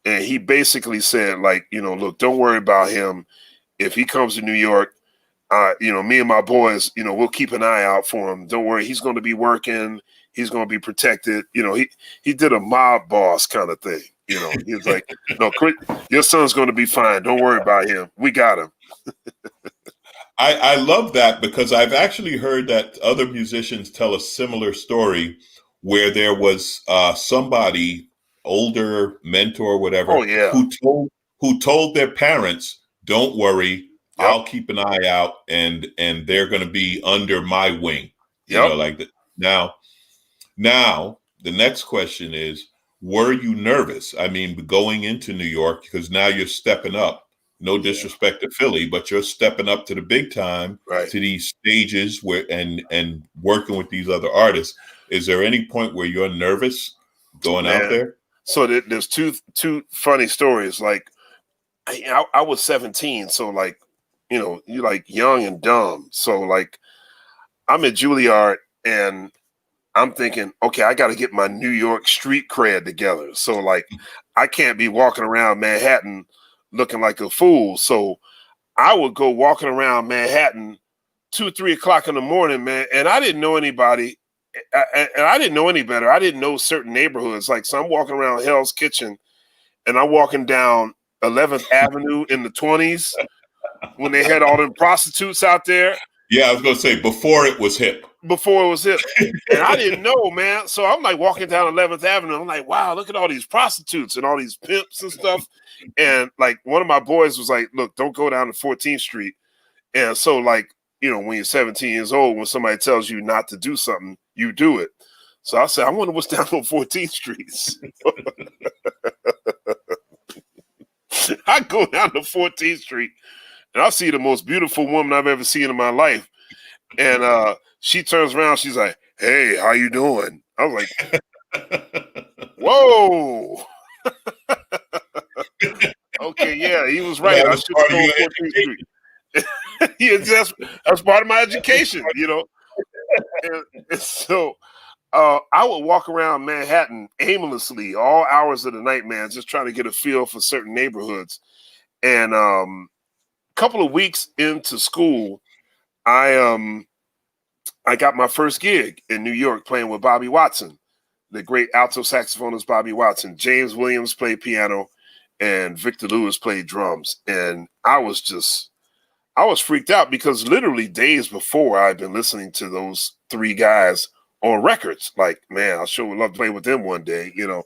and he basically said, like, look, don't worry about him. If he comes to New York, me and my boys, we'll keep an eye out for him. Don't worry. He's going to be working. He's going to be protected. He did a mob boss kind of thing. He was like, no, your son's going to be fine. Don't worry about him. We got him. I love that, because I've actually heard that other musicians tell a similar story where there was somebody, older mentor, whatever, who told their parents, don't worry, I'll keep an eye out, and they're going to be under my wing. Like that. Now the next question is, were you nervous? I mean, going into New York, because now you're stepping up. No disrespect to Philly, but you're stepping up to the big time, to these stages where and working with these other artists. Is there any point where you're nervous going out there? So there's two funny stories. Like I was 17, so like, you're like young and dumb. So like I'm at Juilliard and I'm thinking, okay, I got to get my New York street cred together. So like I can't be walking around Manhattan looking like a fool. So I would go walking around Manhattan 2 or 3 o'clock in the morning, man. And I didn't know anybody. And I didn't know any better. I didn't know certain neighborhoods. Like, so I'm walking around Hell's Kitchen and I'm walking down 11th Avenue in the 20s when they had all them prostitutes out there. Yeah, I was going to say, before it was hip. And I didn't know, man. So I'm like walking down 11th Avenue. I'm like, wow, look at all these prostitutes and all these pimps and stuff. And like one of my boys was like, look, don't go down to 14th Street. And so like, when you're 17 years old, when somebody tells you not to do something, you do it. So I said, I wonder what's down on 14th Street. I go down to 14th Street and I see the most beautiful woman I've ever seen in my life. And she turns around, she's like, hey, how you doing? I was like, whoa. Okay, yeah, he was right. I should go on 14th Street. Yeah, that's part of my education, And so I would walk around Manhattan aimlessly all hours of the night, man, just trying to get a feel for certain neighborhoods. And a couple of weeks into school, I got my first gig in New York playing with Bobby Watson, the great alto saxophonist Bobby Watson. James Williams played piano, and Victor Lewis played drums. And I was freaked out because literally days before I'd been listening to those three guys on records. Like, man, I sure would love to play with them one day, you know.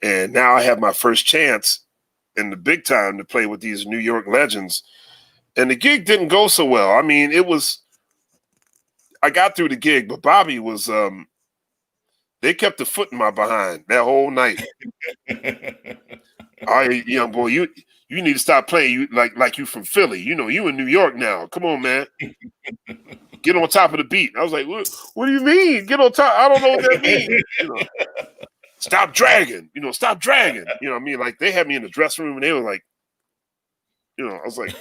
And now I have my first chance in the big time to play with these New York legends. And the gig didn't go so well. I mean, I got through the gig, but Bobby was, they kept a foot in my behind that whole night. All right, young boy, you need to stop playing. You like you from Philly. You know, you in New York now. Come on, man. Get on top of the beat. I was like, what do you mean? Get on top. I don't know what that means. You know, stop dragging. You know, stop dragging. You know what I mean? Like, they had me in the dressing room and they were like, you know, I was like,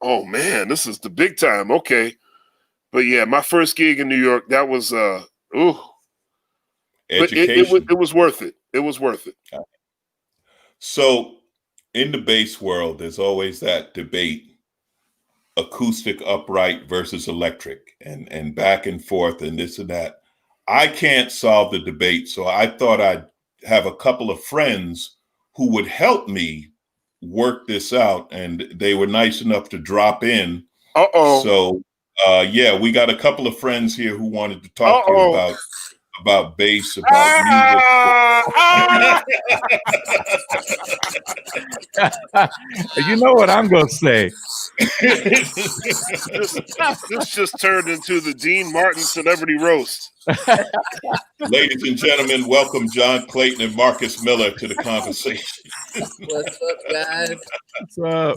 oh man, this is the big time. Okay. But yeah, my first gig in New York, that was Education. It was worth it. It was worth it. So in the bass world, there's always that debate, acoustic upright versus electric, and back and forth and this and that. I can't solve the debate, so I thought I'd have a couple of friends who would help me work this out, and they were nice enough to drop in. So yeah, we got a couple of friends here who wanted to talk to you about bass, about music. You know what I'm going to say. This just turned into the Dean Martin celebrity roast. Ladies and gentlemen, welcome John Clayton and Marcus Miller to the conversation. What's up, guys? What's up?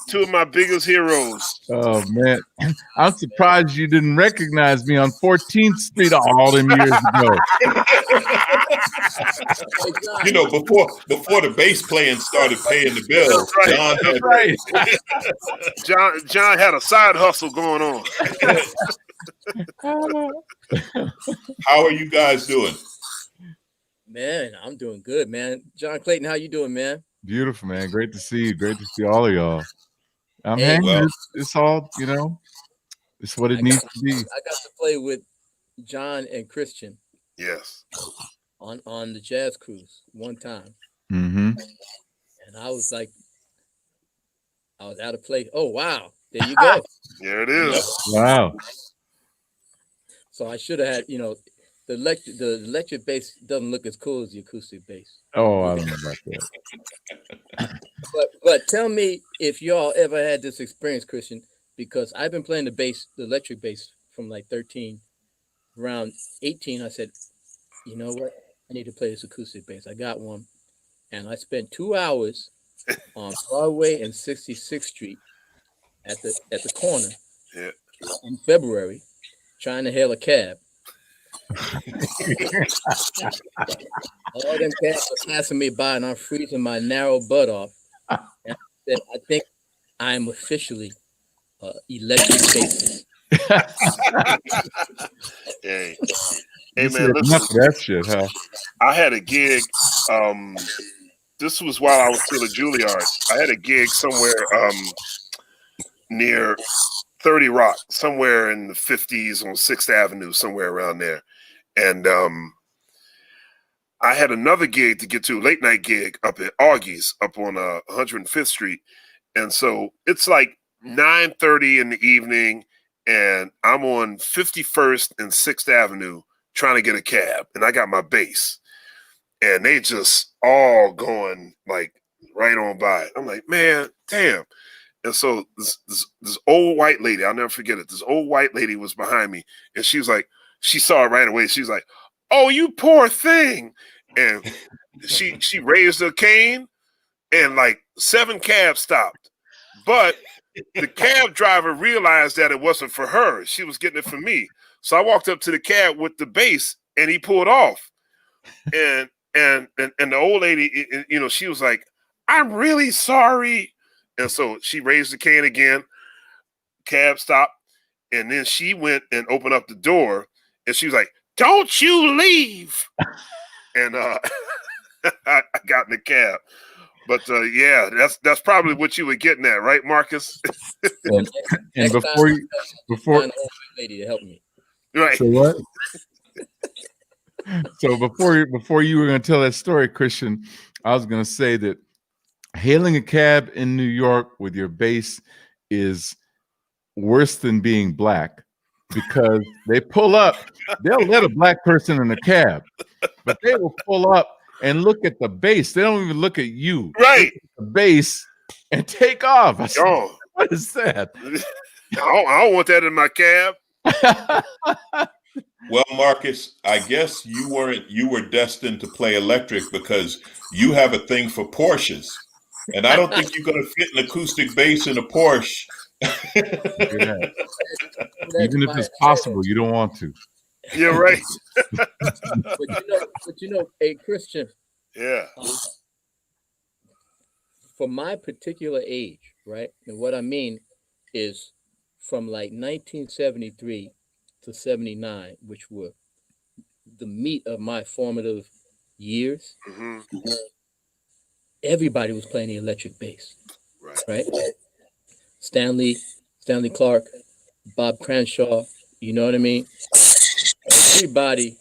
Two of my biggest heroes. Oh man, I'm surprised you didn't recognize me on 14th Street all them years ago. You know, before the bass playing started paying the bills, John had a side hustle going on. How are you guys doing? Man, I'm doing good, man. John Clayton, how you doing, man? Beautiful, man. Great to see you. Great to see all of y'all. I'm hanging. Well, it's all, you know, it's what it needs to be. I got to play with John and Christian. Yes. On the jazz cruise one time. Mm-hmm. And I was out of place. Oh, wow. There you go. There it is. Wow. So I should have had, you know, the electric bass doesn't look as cool as the acoustic bass. Oh, I don't know about that. But tell me if y'all ever had this experience, Christian, because I've been playing the electric bass from like 13. Around 18, I said, you know what? I need to play this acoustic bass. I got one. And I spent 2 hours on Broadway and 66th Street at the corner in February trying to hail a cab. All them cabs are passing me by and I'm freezing my narrow butt off. And I said, I think I'm officially electric bassist. Hey man, enough of that shit, huh? I had a gig. This was while I was still at Juilliard. I had a gig somewhere near 30 Rock, somewhere in the 50s on 6th Avenue, somewhere around there. And I had another gig to get to, late night gig up at Augie's up on 105th Street. And so it's like 9:30 in the evening, and I'm on 51st and 6th Avenue trying to get a cab. And I got my bass. And they just all going like right on by. I'm like, man, damn. And so this old white lady, I'll never forget it. This old white lady was behind me, and she was like, she saw it right away. She was like, "Oh, you poor thing!" And she raised her cane, and like 7 cabs stopped. But the cab driver realized that it wasn't for her; she was getting it for me. So I walked up to the cab with the bass, and he pulled off. And the old lady, you know, she was like, "I'm really sorry." And so she raised the cane again, cab stopped, and then she went and opened up the door, and she was like, don't you leave. And I got in the cab. But yeah, that's probably what you were getting at, right, Marcus? And before find an old lady to help me. Right. So what? So before you were going to tell that story, Christian, I was going to say that hailing a cab in New York with your bass is worse than being black, because they pull up. They'll let a black person in a cab, but they will pull up and look at the bass. They don't even look at you. Right. The bass and take off. I said, Oh, what is that? I don't want that in my cab. Well, Marcus, I guess you were destined to play electric because you have a thing for Porsches. And I don't think you're going to fit an acoustic bass in a Porsche. Yeah. Even if it's possible, you don't want to. You're right. But you know, a Christian. Yeah. For my particular age, right? And what I mean is from like 1973 to 79, which were the meat of my formative years. Mm-hmm. Everybody was playing the electric bass, right? Stanley Clark, Bob Cranshaw, you know what I mean? Everybody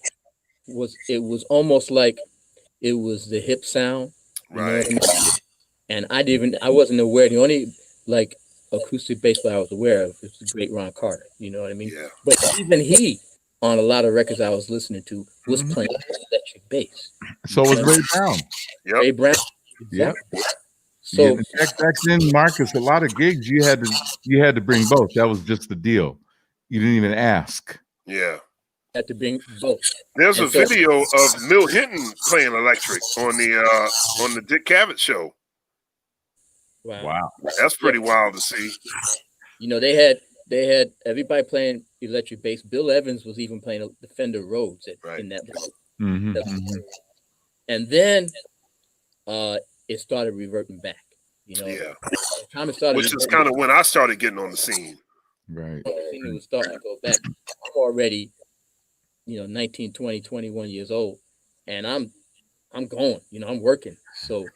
it was almost like it was the hip sound, you know what I mean? And I wasn't aware. The only like acoustic bass player I was aware of was the great Ron Carter, you know what I mean? Yeah. But even he, on a lot of records I was listening to, was playing electric bass. So was Ray Brown. Yep. Ray Brown. Yep. So back then, Marcus, a lot of gigs you had to bring both. That was just the deal. You didn't even ask. Yeah. Had to bring both. There's a video of Milt Hinton playing electric on the Dick Cavett show. Wow. That's pretty wild to see. You know, they had everybody playing electric bass. Bill Evans was even playing the Fender Rhodes in that. Mm-hmm. And then it started reverting back. You know, yeah. Which is kind of when I started getting on the scene. Right. It was starting to go back. I'm already, 19, 20, 21 years old, and I'm going. I'm working. So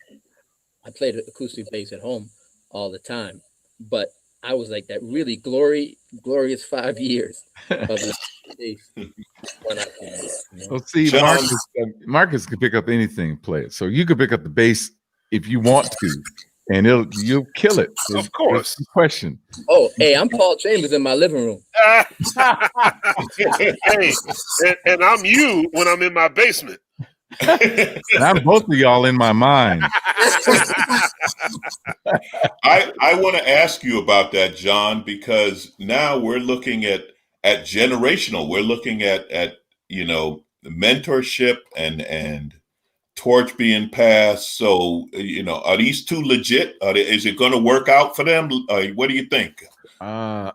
I played acoustic bass at home all the time, but I was like that really glorious 5 years of bass when I came. Well, see, Marcus could pick up anything and play it. So you could pick up the bass if you want to, and you'll kill it. Of course. Question. Oh, hey, I'm Paul Chambers in my living room. Hey, and I'm you when I'm in my basement. And I'm both of y'all in my mind. I want to ask you about that, John, because now we're looking at generational. We're looking at mentorship and torch being passed. So are these two legit? Is it going to work out for them? What do you think? You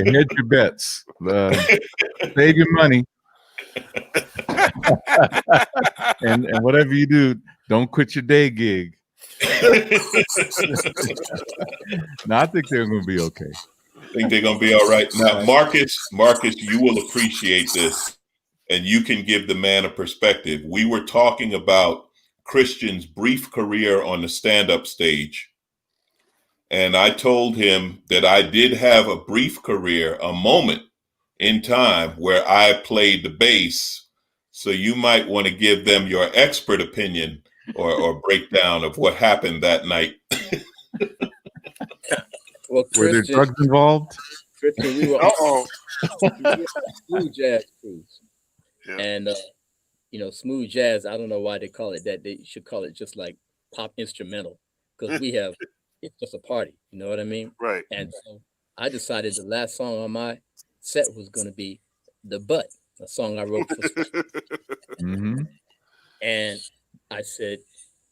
hedge your bets. Save your money. and whatever you do, don't quit your day gig. No, I think they're going to be okay. I think they're going to be all right. Now, Marcus, you will appreciate this, and you can give the man a perspective. We were talking about Christian's brief career on the stand-up stage, and I told him that I did have a brief career, a moment in time where I played the bass. So you might want to give them your expert opinion or breakdown of what happened that night. Well, were there drugs involved? Christian, we were smooth jazz crews. Yeah. And, smooth jazz, I don't know why they call it that. They should call it just like pop instrumental, because it's just a party. You know what I mean? Right. And so I decided the last song on my set was going to be The Butt, a song I wrote for mm-hmm. And I said,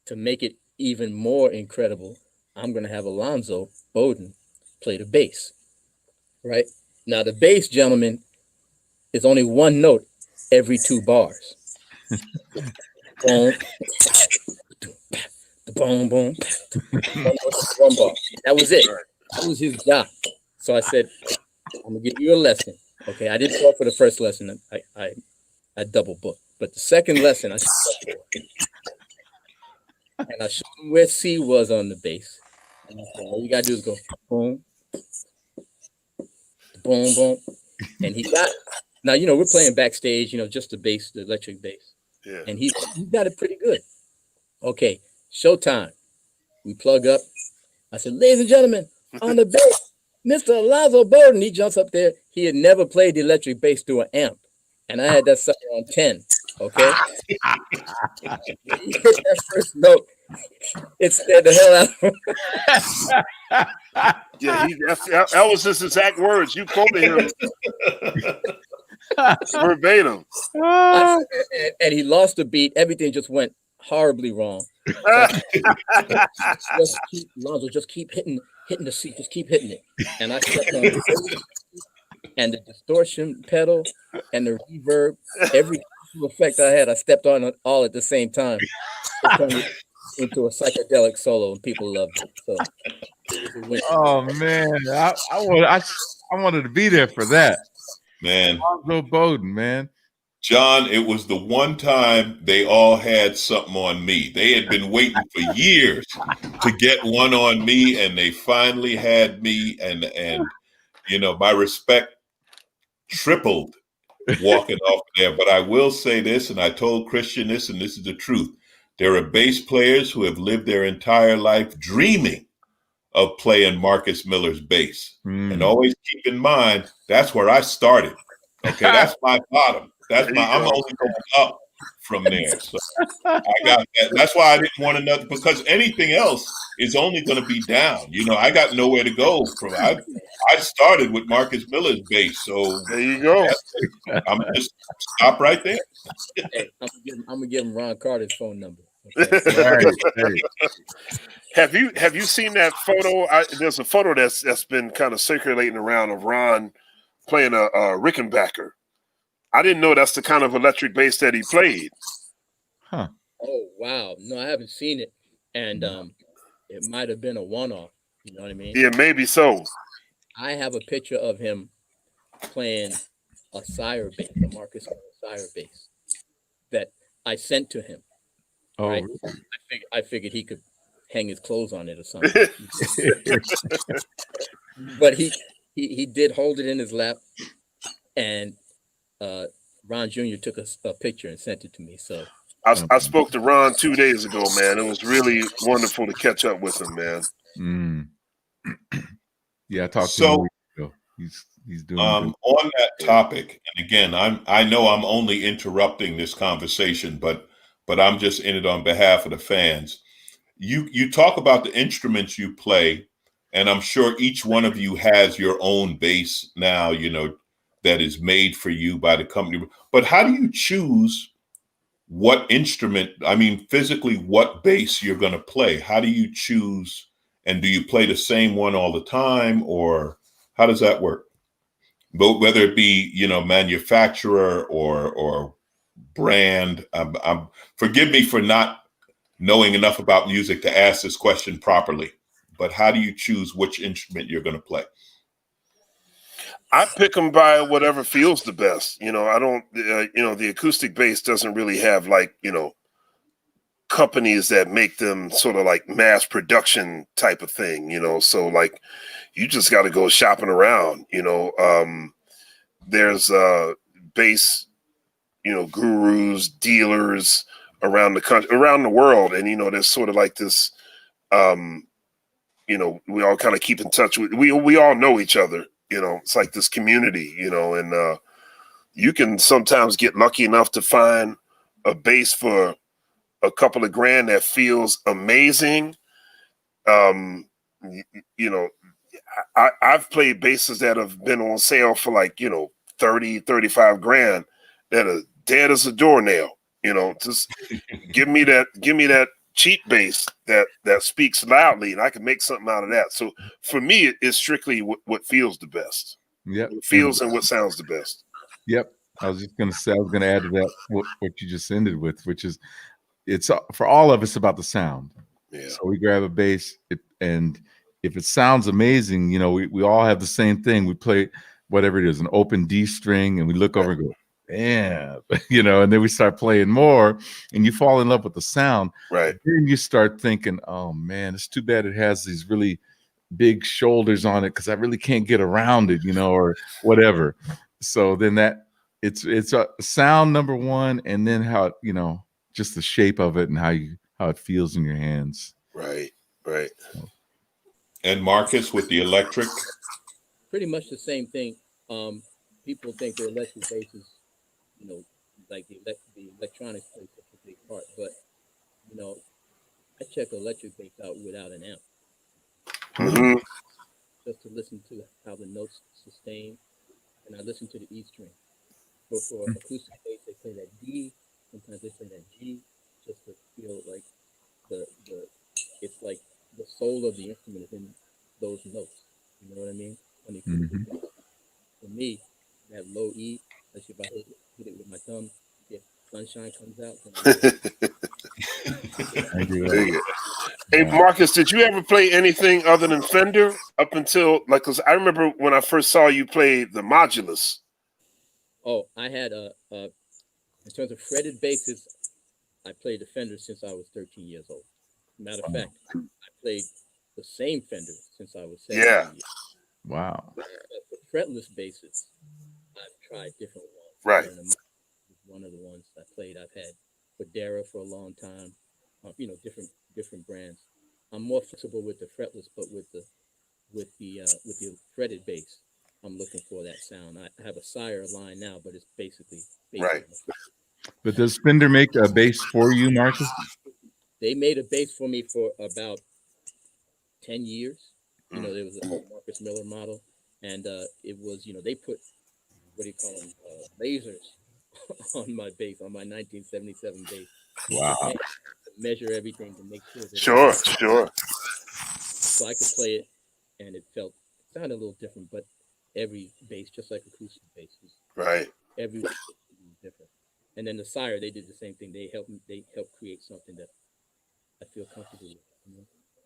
to make it even more incredible, I'm going to have Alonzo Bodden play the bass. Right? Now, the bass, gentlemen, is only one note every 2 bars. Boom, boom, boom. 1 bar. That was it. That was his job. So I said, I'm going to give you a lesson. Okay, I didn't show up for the first lesson. I double booked, but the second lesson I showed up for. And I showed him where C was on the bass. And I said, all you gotta do is go boom, boom, boom, and he got. Now we're playing backstage, just the bass, the electric bass, Yeah. and he got it pretty good. Okay, showtime. We plug up. I said, ladies and gentlemen, on the bass, Mr. Alonzo Bodden. He jumps up there. He had never played the electric bass through an amp, and I had that sucker on 10. Okay, he hit that first note. It scared the hell out of him. Yeah, that was his exact words. You quoted him verbatim. And he lost the beat. Everything just went horribly wrong. Alonzo, just keep hitting the C. Just keep hitting it. And I stepped on it. And the distortion pedal and the reverb, every effect I had, I stepped on it all at the same time. It turned it into a psychedelic solo, and people loved it. So, oh man, I wanted to be there for that. Man, Alonzo Bodden, man. John, it was the one time they all had something on me. They had been waiting for years to get one on me, and they finally had me. And my respect tripled walking off there. But I will say this, and I told Christian this, and this is the truth. There are bass players who have lived their entire life dreaming of playing Marcus Miller's bass. And always keep in mind, that's where I started. Okay, that's my bottom. I'm only going up from there. So I got that. That's why I didn't want another, because anything else is only going to be down. I got nowhere to go from. I started with Marcus Miller's bass. So there you go. I'm just stop right there. Hey, I'm gonna give him Ron Carter's phone number. Okay? Have you seen that photo? There's a photo that's been kind of circulating around of Ron playing a Rickenbacker. I didn't know that's the kind of electric bass that he played. Huh. Oh wow. No, I haven't seen it. And it might have been a one-off. You know what I mean? Yeah, maybe so. I have a picture of him playing a Sire bass, a Marcus Sire bass, that I sent to him. Oh, right? I figured he could hang his clothes on it or something. But he did hold it in his lap, and Ron Jr. took a picture and sent it to me. So I spoke to Ron 2 days ago, man. It was really wonderful to catch up with him, man. Yeah, I talked to him a week ago. He's doing on that topic, and again, I know I'm only interrupting this conversation, but I'm just in it on behalf of the fans. You talk about the instruments you play, and I'm sure each one of you has your own bass now, that is made for you by the company. But how do you choose what instrument, physically what bass you're going to play? How do you choose, and do you play the same one all the time, or how does that work? But whether it be, manufacturer or brand, forgive me for not knowing enough about music to ask this question properly, but how do you choose which instrument you're going to play? I pick them by whatever feels the best. I don't, the acoustic bass doesn't really have companies that make them sort of like mass production type of thing, so like you just got to go shopping around, there's bass, gurus, dealers around the country, around the world. And, there's sort of like this, we all kind of keep in touch with, we all know each other, it's like this community, and you can sometimes get lucky enough to find a bass for a couple of grand that feels amazing. I've played basses that have been on sale for like, 30, 35 grand that are dead as a doornail. Just give me that cheap bass that speaks loudly, and I can make something out of that. So for me, it's strictly what feels the best. Yep. What feels and what sounds the best. Yep. I was just going to say, I was going to add to that what you just ended with, which is it's for all of us about the sound. Yeah. So we grab a bass, and if it sounds amazing, we all have the same thing. We play whatever it is, an open D string, and we look over and go, "Yeah," and then we start playing more, and you fall in love with the sound. Right. Then you start thinking, "Oh man, it's too bad it has these really big shoulders on it because I really can't get around it, or whatever." So then it's a sound number one, and then how just the shape of it and how it feels in your hands. Right. And Marcus with the electric. Pretty much the same thing. People think the electric bass is, like the electronics play such a big part, but I check electric bass out without an amp, Mm-hmm. just to listen to how the notes sustain, and I listen to the E string. For acoustic bass, they play that D. Sometimes they play that G, just to feel like it's like the soul of the instrument is in those notes. You know what I mean? On the acoustic bass. For me, that low E, especially if I hit it with my thumb, if sunshine comes out, I do Dig that. it. Hey, Marcus, did you ever play anything other than Fender up until because I remember when I first saw you play the Modulus. Oh, I had in terms of fretted basses, I played the Fender since I was 13 years old. Matter of fact, I played the same Fender since I was 17 Yeah. years. Wow. But for fretless basses, I've tried different ones. Right. One of the ones I played, I've had Federa for a long time. Different brands. I'm more flexible with the fretless, but with the fretted bass, I'm looking for that sound. I have a Sire line now, but it's basically Right. But does Fender make a bass for you, Marcus? They made a bass for me for about 10 years. There was a Marcus Miller model, and it was, they put, what do you call them, lasers on my bass, on my 1977 bass. Wow. To measure everything to make sure that Sure. so I could play it, and it sounded a little different, but every bass, just like acoustic basses, Right. every bass is different. And then the Sire, they did the same thing. They helped create something that I feel comfortable with.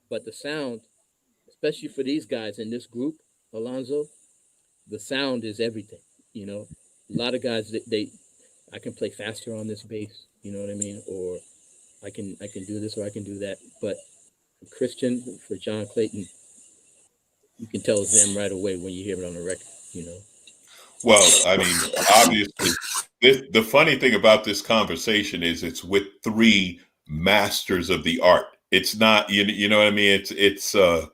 But the sound, especially for these guys in this group, Alonzo, the sound is everything. A lot of guys I can play faster on this bass. You know what I mean? Or I can do this or I can do that. But for Christian, for John Clayton, you can tell it's them right away when you hear it on the record. Well, I mean, obviously, the funny thing about this conversation is it's with three masters of the art. It's not, you know what I mean? It's a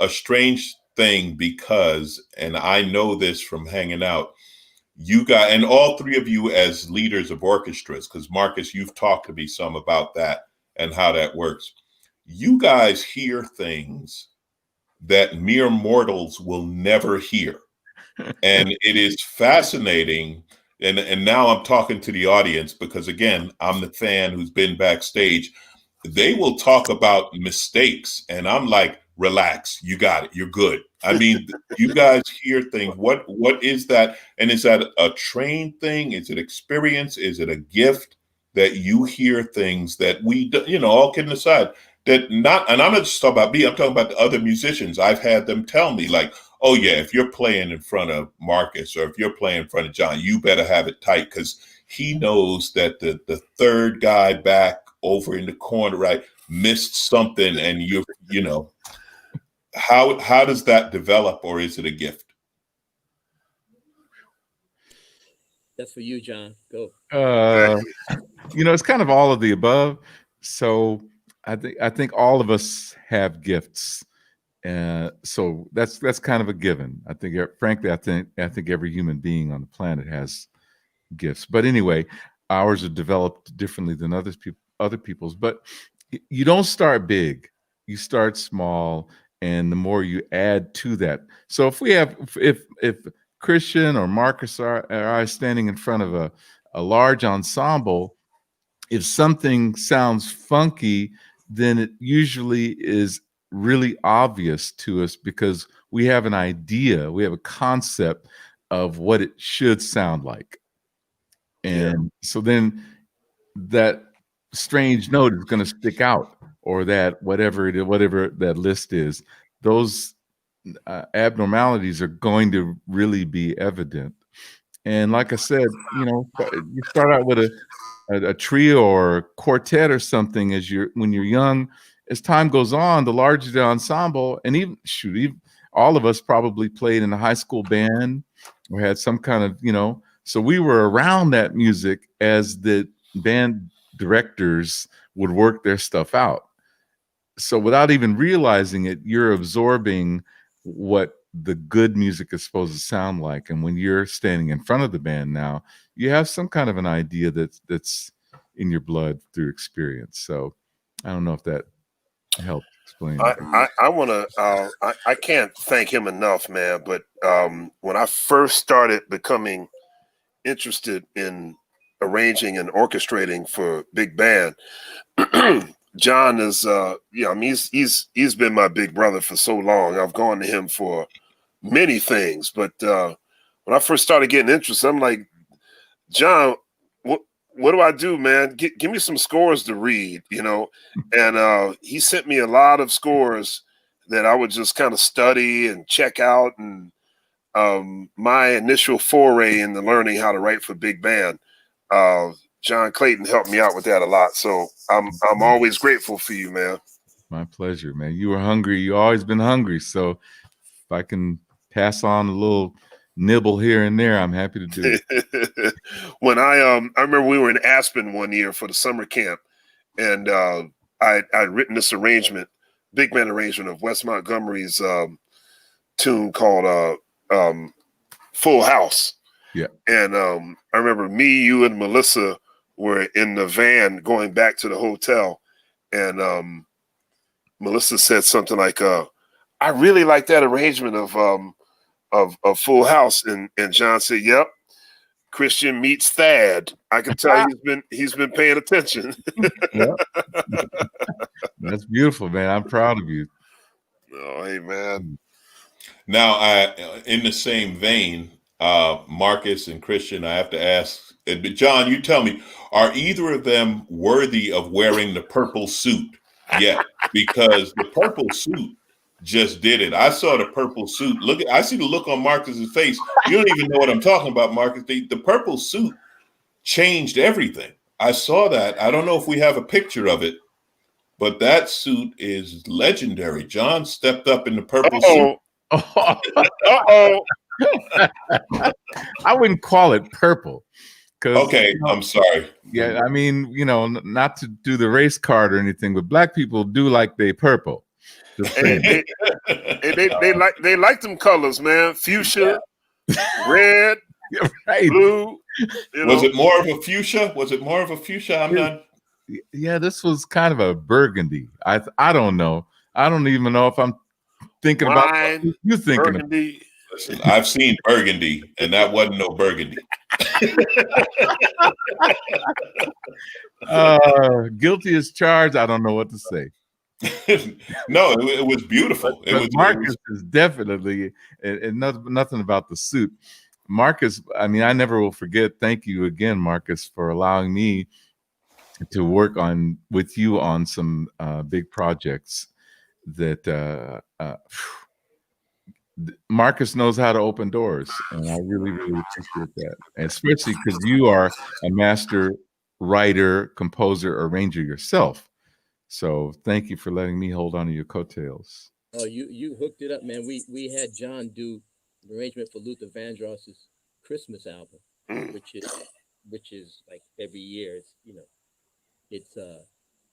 strange thing because, and I know this from hanging out, you got, and all three of you as leaders of orchestras, because Marcus, you've talked to me some about that and how that works. You guys hear things that mere mortals will never hear. And it is fascinating. And now I'm talking to the audience because, again, I'm the fan who's been backstage. They will talk about mistakes, and I'm like, relax, you got it, you're good. I mean, you guys hear things. What is that? And is that a trained thing? Is it experience? Is it a gift that you hear things that we, all kidding aside, that not, and I'm not just talking about me, I'm talking about the other musicians. I've had them tell me, like, oh yeah, if you're playing in front of Marcus or if you're playing in front of John, you better have it tight because he knows that the third guy back over in the corner, right, missed something, and how does that develop, or is it a gift? That's for you, John. Go. It's kind of all of the above. So I think all of us have gifts. So that's kind of a given. I think, frankly, I think every human being on the planet has gifts. But anyway, ours are developed differently than other people's. But you don't start big; you start small, and the more you add to that. So if Christian or Marcus are I standing in front of a large ensemble, if something sounds funky, then it usually is really obvious to us because we have an idea, we have a concept of what it should sound like. And so then that strange note is going to stick out, or that whatever that list is, those abnormalities are going to really be evident. And like I said, you start out with a trio or quartet or something when you're young. As time goes on, the larger the ensemble, and even all of us probably played in a high school band or had some kind of, so we were around that music as the band directors would work their stuff out. So without even realizing it, you're absorbing what the good music is supposed to sound like. And when you're standing in front of the band now, you have some kind of an idea that's in your blood through experience. So I don't know if that helped explain it. I want to, I can't thank him enough, man. But when I first started becoming interested in arranging and orchestrating for big band, John is, he's been my big brother for so long. I've gone to him for many things, but when I first started getting interested, I'm like, John, what do I do, man? Give me some scores to read, And he sent me a lot of scores that I would just kind of study and check out. And my initial foray into learning how to write for big band, John Clayton helped me out with that a lot. So I'm always grateful for you, man. My pleasure, man. You were hungry. You always been hungry. So if I can pass on a little nibble here and there, I'm happy to do it. When I remember we were in Aspen one year for the summer camp, and I'd written this arrangement, big band arrangement of Wes Montgomery's tune called Full House. Yeah. And I remember me, you, and Melissa were in the van going back to the hotel, and Melissa said something like, I really like that arrangement of Full House, and John said, "Yep, Christian meets Thad." I can tell he's been paying attention. That's beautiful, man. I'm proud of you. Oh, hey, man. Now, in the same vein, Marcus and Christian, I have to ask, John, you tell me, are either of them worthy of wearing the purple suit yet? Because the purple suit just did it. I saw the purple suit. I see the look on Marcus's face. You don't even know what I'm talking about, Marcus. The purple suit changed everything. I saw that. I don't know if we have a picture of it, but that suit is legendary. John stepped up in the purple suit. Uh-oh. I wouldn't call it purple. Okay, I'm sorry. Yeah, I mean, not to do the race card or anything, but black people do like they purple. They like them colors, man. Fuchsia, red, right. blue. Was it more of a fuchsia? I'm not. Yeah, this was kind of a burgundy. I don't know. I don't even know if I'm thinking about what you thinking burgundy. Listen, I've seen burgundy, and that wasn't no burgundy. Guilty as charged. I don't know what to say. No, it was beautiful. Marcus is definitely, and nothing about the suit. Marcus, I mean, I never will forget. Thank you again, Marcus, for allowing me to work with you on some big projects that Marcus knows how to open doors, and I really, really appreciate that. And especially because you are a master writer, composer, arranger yourself. So thank you for letting me hold on to your coattails. Oh, you hooked it up, man. We had John do the arrangement for Luther Vandross's Christmas album, which is like every year. It's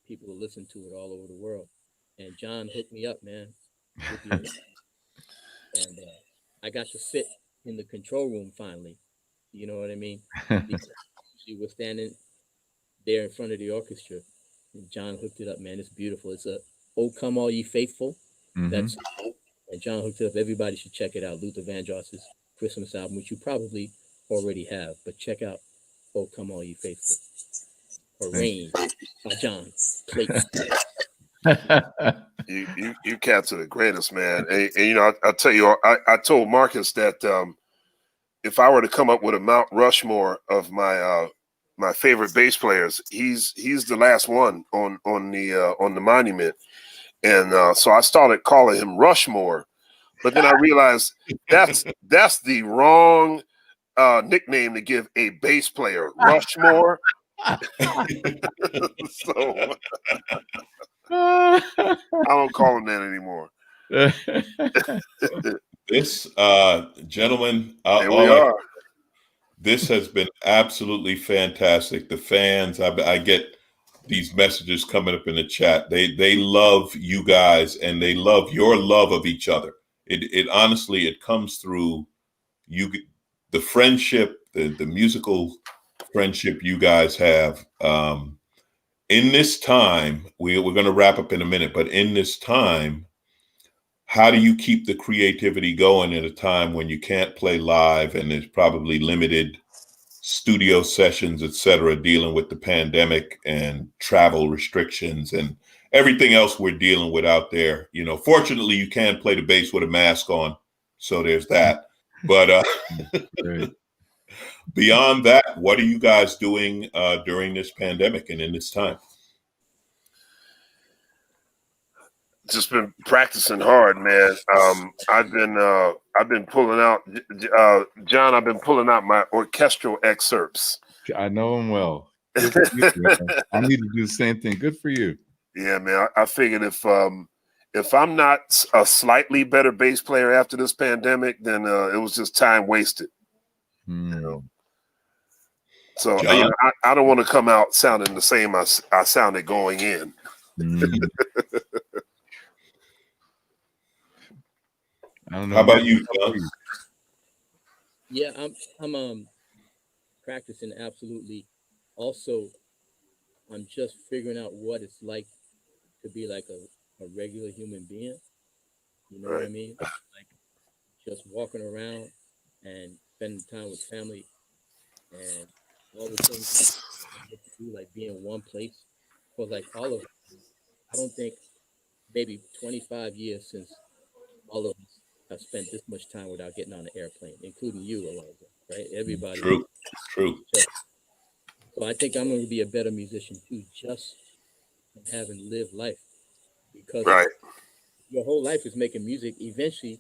people will listen to it all over the world. And John hooked me up, man. And I got to sit in the control room finally. You know what I mean? Because she was standing there in front of the orchestra. And John hooked it up, man. It's beautiful. It's a "Oh Come All Ye Faithful." Mm-hmm. And John hooked it up. Everybody should check it out. Luther Vandross's Christmas album, which you probably already have, but check out "Oh Come All Ye Faithful," arranged by John Clayton. You cats are the greatest, man. And I'll tell you, I told Marcus that if I were to come up with a Mount Rushmore of my favorite bass players, he's the last one on the monument. And so I started calling him Rushmore. But then I realized that's the wrong nickname to give a bass player. Rushmore. So I don't call him that anymore. This gentlemen, Here we are. this has been absolutely fantastic. The fans, I get these messages coming up in the chat. They love you guys, and they love your love of each other. It honestly, it comes through you, the friendship, the musical friendship you guys have. In this time, we're going to wrap up in a minute, but in this time, how do you keep the creativity going in a time when you can't play live and there's probably limited studio sessions, et cetera, dealing with the pandemic and travel restrictions and everything else we're dealing with out there? You know, fortunately, you can play the bass with a mask on, so there's that. But Right. beyond that, what are you guys doing during this pandemic and in this time? Just been practicing hard, man. I've been pulling out, John. I've been pulling out my orchestral excerpts. I know him well. Good for you, man. I need to do the same thing. Good for you. Yeah, man. I figured if I'm not a slightly better bass player after this pandemic, then it was just time wasted. You know? So you know, I don't want to come out sounding the same I sounded going in. I don't know. How about you, John? Yeah, I'm practicing absolutely. Also, I'm just figuring out what it's like to be like a regular human being. You know what I mean? Like just walking around and spending time with family and all the things I get to do, like being in one place. Because like all of, I don't think maybe 25 years since all of us have spent this much time without getting on an airplane, including you, Alonzo, right? Everybody. True. So I think I'm going to be a better musician too, just from having lived life. Because your whole life is making music. Eventually,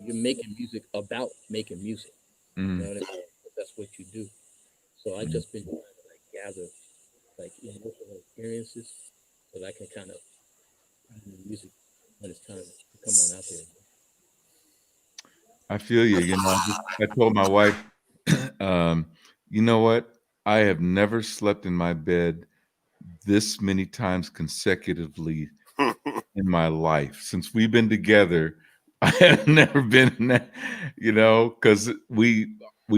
you're making music about making music. You know what I mean? That's what you do. So I've just been trying to like gather like emotional experiences so that I can kind of music when it's time to come on out there. I feel you. You know, I told my wife, you know what? I have never slept in my bed this many times consecutively in my life. Since we've been together, I have never been in that, you know, because we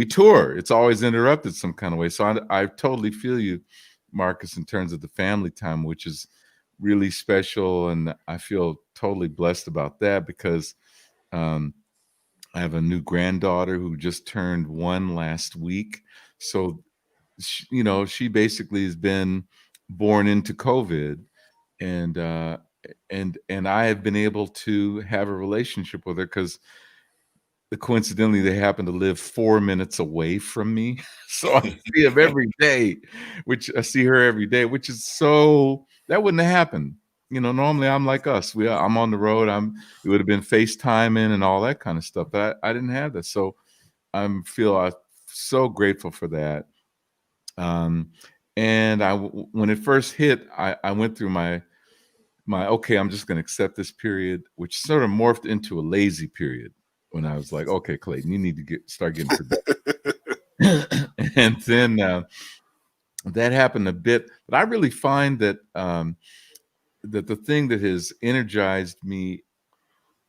tour. It's always interrupted some kind of way. So I totally feel you, Marcus, in terms of the family time, which is really special. And I feel totally blessed about that because I have a new granddaughter who just turned 1 last week. So, you know, she basically has been born into COVID, and I have been able to have a relationship with her because coincidentally they happen to live 4 minutes away from me. So I see them every day, which I see her every day, which is so that wouldn't have happened. You know, normally I'm like us. I'm on the road. It would have been FaceTiming and all that kind of stuff. But I didn't have that. So I'm so grateful for that. And when it first hit, I went through my okay, I'm just going to accept this period, which sort of morphed into a lazy period when I was like, okay, Clayton, you need to start getting productive. And then that happened a bit, but I really find that that the thing that has energized me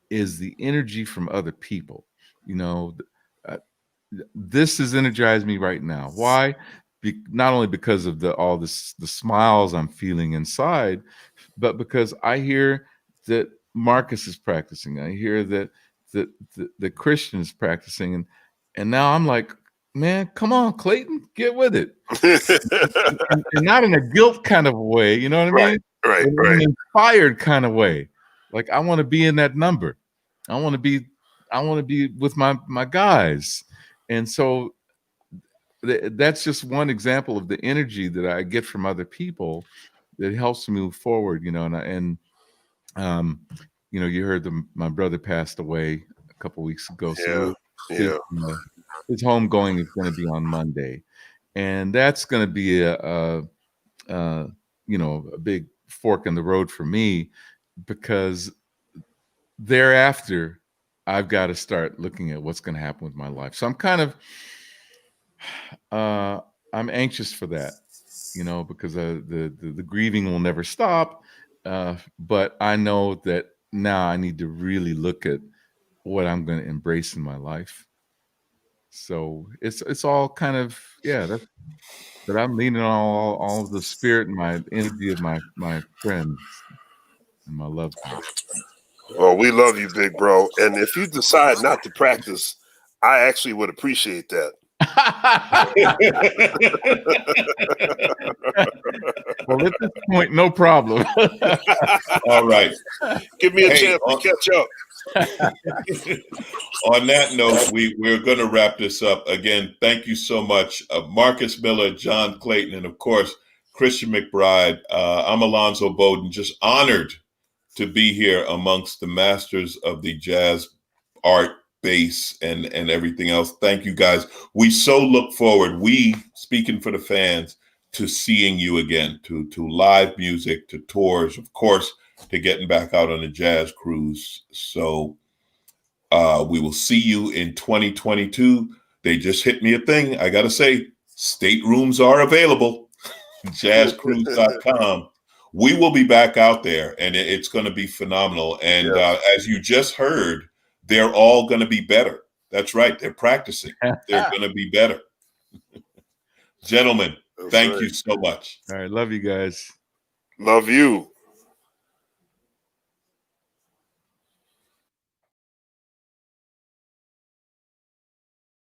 is the energy from other people. You know, this has energized me right now. Why? Not only because of the smiles I'm feeling inside, but because I hear that Marcus is practicing. I hear that the Christian is practicing, and now I'm like, man, come on, Clayton, get with it. and not in a guilt kind of way, you know what I mean? Right. In an inspired kind of way. Like I want to be in that number. I want to be with my guys. And so that's just one example of the energy that I get from other people that helps me move forward, you know. you know, you heard my brother passed away a couple weeks ago. So Yeah. his homegoing is going to be on Monday, and that's going to be a you know, a big fork in the road for me, because thereafter I've got to start looking at what's going to happen with my life. So I'm kind of I'm anxious for that, you know, because the grieving will never stop. But I know that now I need to really look at what I'm going to embrace in my life. So it's all kind of, yeah, but I'm leaning on all of the spirit and my energy of my friends and my loved ones. Well, we love you, big bro. And if you decide not to practice, I actually would appreciate that. Well, at this point, no problem. All right. Give me a chance to catch up. On that note, we're going to wrap this up. Again, thank you so much, Marcus Miller, John Clayton, and of course, Christian McBride. I'm Alonzo Bodden, just honored to be here amongst the masters of the jazz art, bass, and everything else. Thank you, guys. We so look forward, speaking for the fans, to seeing you again, to live music, to tours, of course, to getting back out on a jazz cruise. So we will see you in 2022. They just hit me a thing. I got to say, staterooms are available. jazzcruise.com. We will be back out there, and it's going to be phenomenal. And as you just heard, they're all going to be better. That's right. They're practicing. They're going to be better. Gentlemen, thank you so much. All right. Love you guys. Love you.